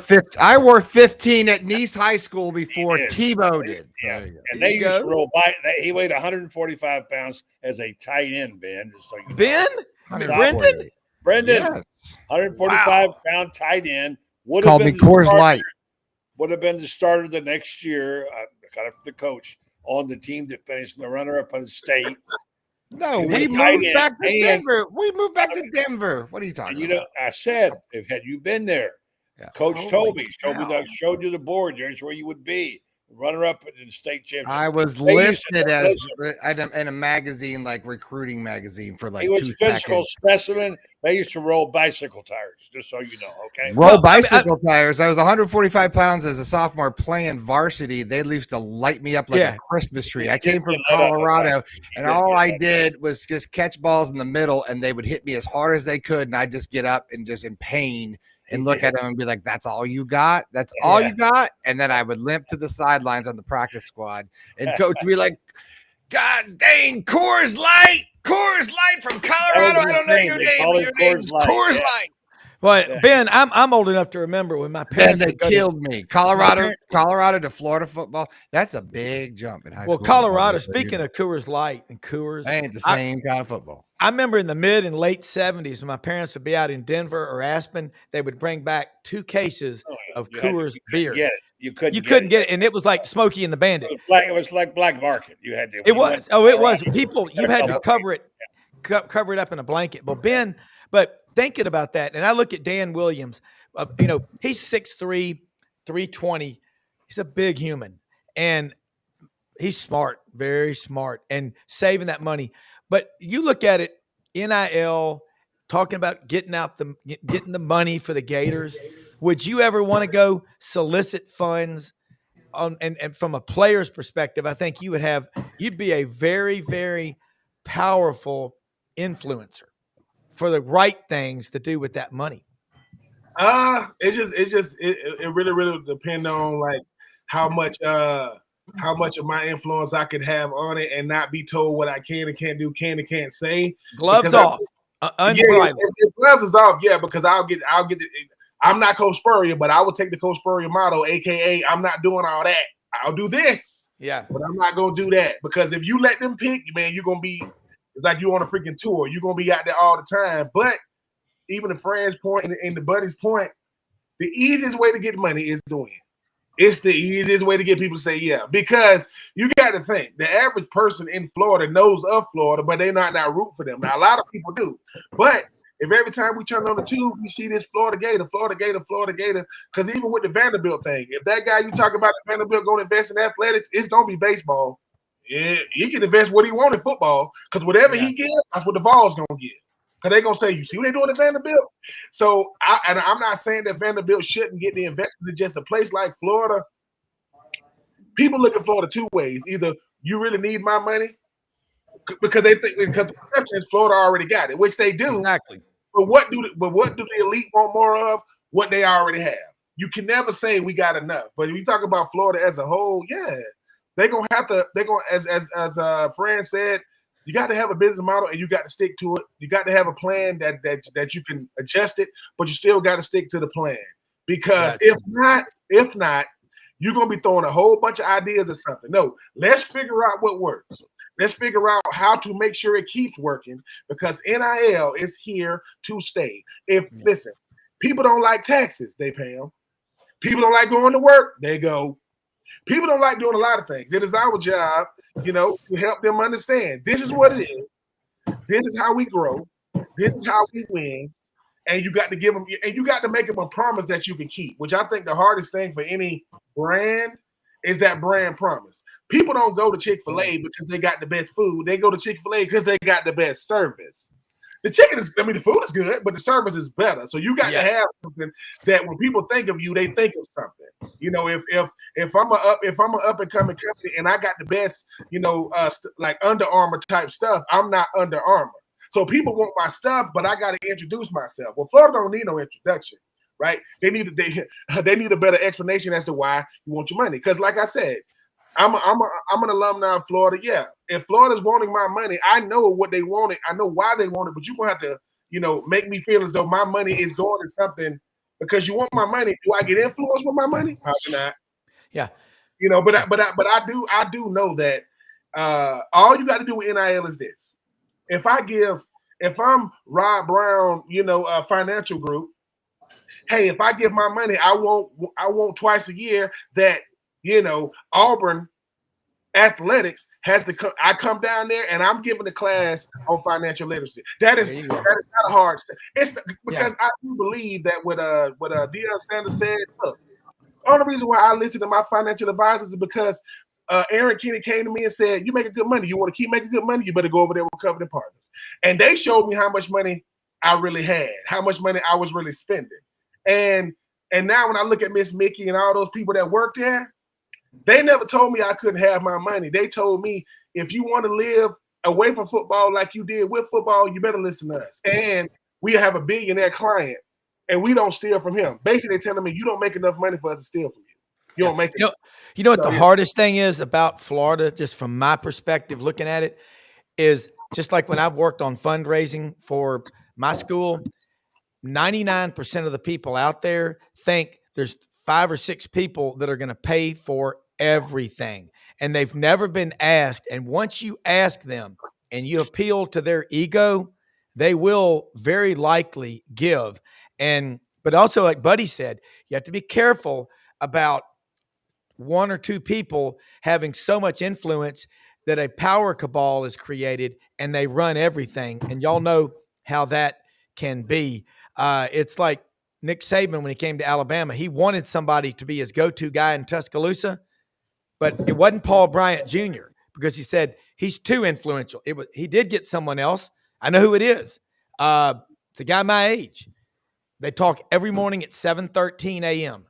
15 at Nice High School before Tebow did. Yeah. And they used to roll by. He weighed 145 pounds as a tight end, Ben. Just so you know. Ben? Brendan, yes. 145-pound tight end. Called me Coors Light. Would have been the starter the next year, kind of the coach on the team that finished the runner-up on the state. No, we moved back to Denver. What are you talking about? I said, had you been there, Coach Toby showed you the board. Here's where you would be. Runner-up in the state championship. I was listed as in a magazine, like recruiting magazine, for like 2 seconds. He was physical specimen. They used to roll bicycle tires, just so you know, okay? Bicycle tires. I was 145 pounds as a sophomore playing varsity. They used to light me up like a Christmas tree. I came from Colorado, and all I did was just catch balls in the middle, and they would hit me as hard as they could, and I'd just get up and just in pain and look at them and be like, that's all you got? That's all you got? And then I would limp to the sidelines on the practice squad, and coach would be like, God dang, Coors Light from Colorado. I don't know your name. Your name's Coors Light. Well, Ben, I'm old enough to remember when my parents killed me. Colorado to Florida football. That's a big jump in high school. Well, Colorado, speaking of Coors Light and Coors, ain't the same kind of football. I remember in the mid and late 70s when my parents would be out in Denver or Aspen, they would bring back 2 cases of Coors beer. You couldn't get it, and it was like Smokey and the Bandit. It was like Black Market. You had to. It was. People, you had to cover it up in a blanket. But thinking about that, and I look at Dan Williams. He's 6'3", 320. He's a big human, and he's smart, very smart, and saving that money. But you look at it, NIL, talking about getting the money for the Gators. Would you ever want to go solicit funds and from a player's perspective? I think you'd be a very, very powerful influencer for the right things to do with that money. It really depends on like how much of my influence I could have on it and not be told what I can and can't do, can and can't say. Gloves off. If gloves is off, because I'll get it. I'm not Coach Spurrier, but I will take the Coach Spurrier model, aka I'm not doing all that. I'll do this. Yeah. But I'm not gonna do that because if you let them pick, man, you're gonna be. It's like you on a freaking tour. You're gonna be out there all the time. But even the friend's point and the buddy's point, the easiest way to get money is to win. It's the easiest way to get people to say yeah, because you got to think the average person in Florida knows of Florida, but they're not root for them. Now a lot of people do, but if every time we turn on the tube, we see this Florida Gator, because even with the Vanderbilt thing, if that guy you talk about at Vanderbilt going to invest in athletics, it's going to be baseball. Yeah, he can invest what he wants in football because whatever he gets, that's what the ball's going to get. Because they're going to say, you see what they're doing at Vanderbilt? So, I'm not saying that Vanderbilt shouldn't get the investment in just a place like Florida. People look at Florida two ways. Either you really need my money because they think because the perception is Florida already got it, which they do. Exactly. But what do the elite want more of? What they already have. You can never say we got enough. But if you talk about Florida as a whole, yeah, they're going to have to, as Fran said, you got to have a business model and you got to stick to it. You got to have a plan that you can adjust it, but you still got to stick to the plan. Because if not, you're going to be throwing a whole bunch of ideas at something. No, let's figure out what works. Let's figure out how to make sure it keeps working because NIL is here to stay. Listen, people don't like taxes, they pay them. People don't like going to work, they go. People don't like doing a lot of things. It is our job, to help them understand this is what it is. This is how we grow. This is how we win. And you got to give them, and you got to make them a promise that you can keep, which I think the hardest thing for any brand is that brand promise. People don't go to Chick-fil-A because they got the best food. They go to Chick-fil-A because they got the best service. The the food is good, but the service is better. So you got to have something that when people think of you, they think of something. If I'm a up and coming company and I got the best, like Under Armour type stuff, I'm not Under Armour. So people want my stuff, but I got to introduce myself. Well, Florida don't need no introduction, right? They need a better explanation as to why you want your money. Because like I said, I'm an alumni of Florida. Yeah, if Florida's wanting my money, I know what they wanted. I know why they want it, but you're gonna have to, make me feel as though my money is going to something because you want my money. Do I get influenced with my money? Probably not. Yeah. But I do know that all you got to do with NIL is this. If I'm Rob Brown, financial group, hey, if I give my money, I want twice a year that Auburn athletics has to come. I come down there and I'm giving a class on financial literacy. That is not a hard step. It's because I do believe that what Deion Sanders said. Look, the only reason why I listen to my financial advisors is because Aaron Kenny came to me and said, "You making good money. You want to keep making good money. You better go over there with Covenant Partners." And they showed me how much money I really had, how much money I was really spending, and now when I look at Miss Mickey and all those people that work there. They never told me I couldn't have my money. They told me, if you want to live away from football like you did with football, you better listen to us. And we have a billionaire client, and we don't steal from him. Basically, they're telling me, you don't make enough money for us to steal from you. You don't make it. You know what the hardest thing is about Florida, just from my perspective looking at it, is just like when I've worked on fundraising for my school, 99% of the people out there think there's 5 or 6 people that are going to pay for everything. And they've never been asked. And once you ask them and you appeal to their ego, they will very likely give. But also, like Buddy said, you have to be careful about 1 or 2 people having so much influence that a power cabal is created and they run everything. And y'all know how that can be. It's like Nick Saban, when he came to Alabama, he wanted somebody to be his go-to guy in Tuscaloosa, but it wasn't Paul Bryant Jr. because he said he's too influential. He did get someone else. I know who it is. It's a guy my age. They talk every morning at 7:13 a.m.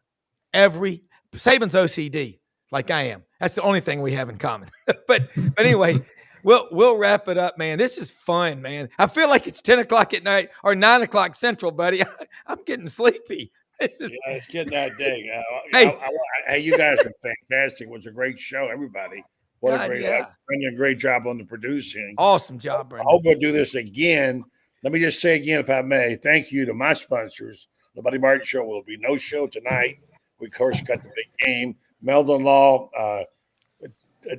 Saban's OCD, like I am. That's the only thing we have in common. but anyway, we'll wrap it up, man. This is fun, man. I feel like it's 10 o'clock at night or 9 o'clock Central, buddy. I'm getting sleepy. It's getting that day. Hey, you guys are fantastic. It was a great show, everybody. Brendan, a great job on the producing. Awesome job, Brendan. I hope we'll do this again. Let me just say again, if I may, thank you to my sponsors. The Buddy Martin Show will be no show tonight. We, of course, got the big game. Meldon Law,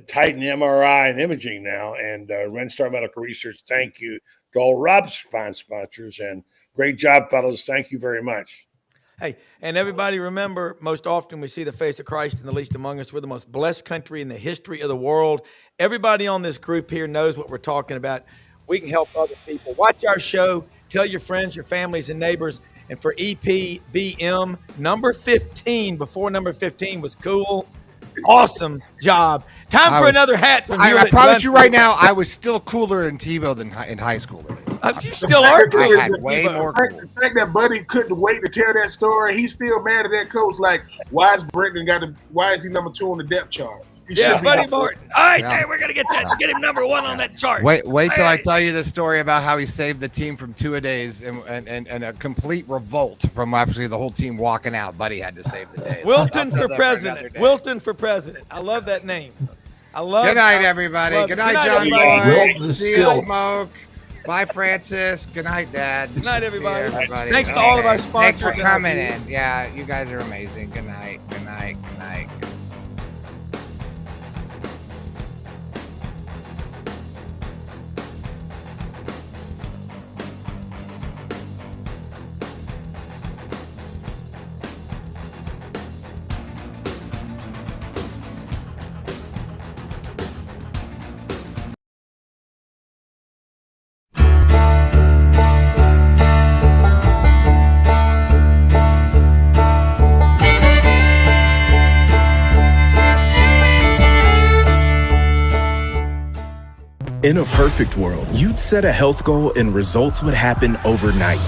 Titan MRI and imaging now, and Ren Star Medical Research. Thank you to all Rob's fine sponsors, and great job, fellas. Thank you very much. Hey, and everybody remember, most often we see the face of Christ in the least among us. We're the most blessed country in the history of the world. Everybody on this group here knows what we're talking about. We can help other people. Watch our show. Tell your friends, your families, and neighbors. And for EPBM, number 15, before number 15 was cool. Awesome job. Time for another hat from you. I promise you right now, I was still cooler in Tebow than in high school. You still are cool. I had way more cool. The fact that Buddy couldn't wait to tell that story, he's still mad at that coach. Like, why is he number 2 on the depth chart? Yeah, Buddy Martin. All right, there, we're gonna get him number 1 on that chart. Wait till I tell you the story about how he saved the team from 2-a-days and a complete revolt from actually the whole team walking out. Buddy had to save the day. Wilton for president. Wilton for president. I love that name. I love. Good night, everybody. Good night, John Boy. See you, Smoke. Bye, Francis. Good night, Dad. Good night, everybody. Everybody. Thanks to all of our sponsors. Thanks for coming in. Yeah, you guys are amazing. Good night. Good night. Good night. In a perfect world, you'd set a health goal and results would happen overnight.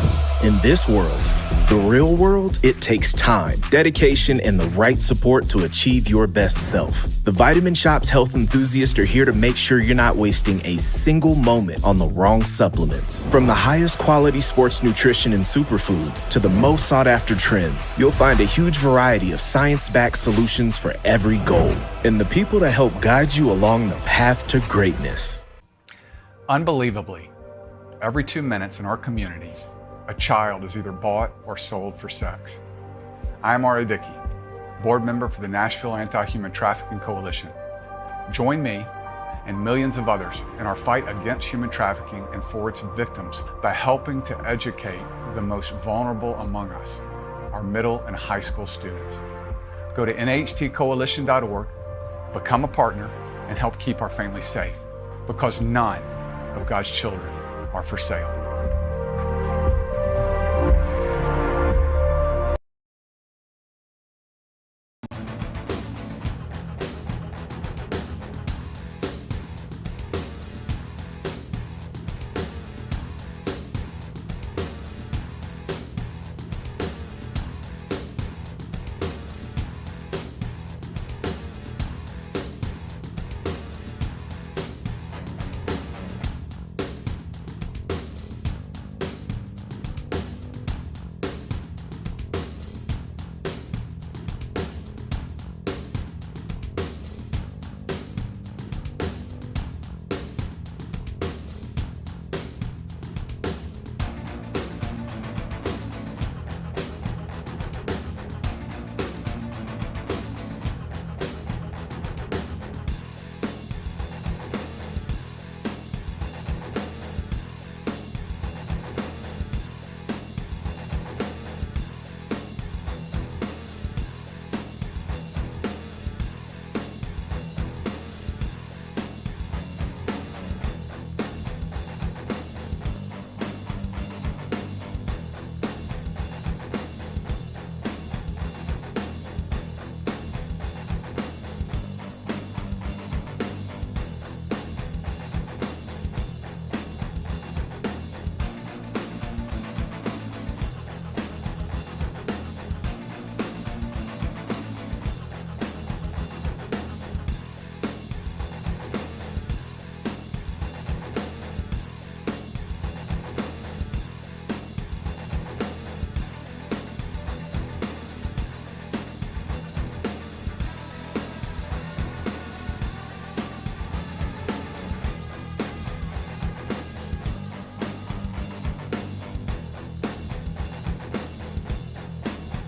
In this world, the real world, it takes time, dedication, and the right support to achieve your best self. The Vitamin Shop's health enthusiasts are here to make sure you're not wasting a single moment on the wrong supplements. From the highest quality sports nutrition and superfoods to the most sought after trends, you'll find a huge variety of science-backed solutions for every goal. And the people to help guide you along the path to greatness. Unbelievably, every 2 minutes in our communities, a child is either bought or sold for sex. I am Ari Dickey, board member for the Nashville Anti-Human Trafficking Coalition. Join me and millions of others in our fight against human trafficking and for its victims by helping to educate the most vulnerable among us, our middle and high school students. Go to nhtcoalition.org, become a partner, and help keep our families safe, because none of God's children are for sale.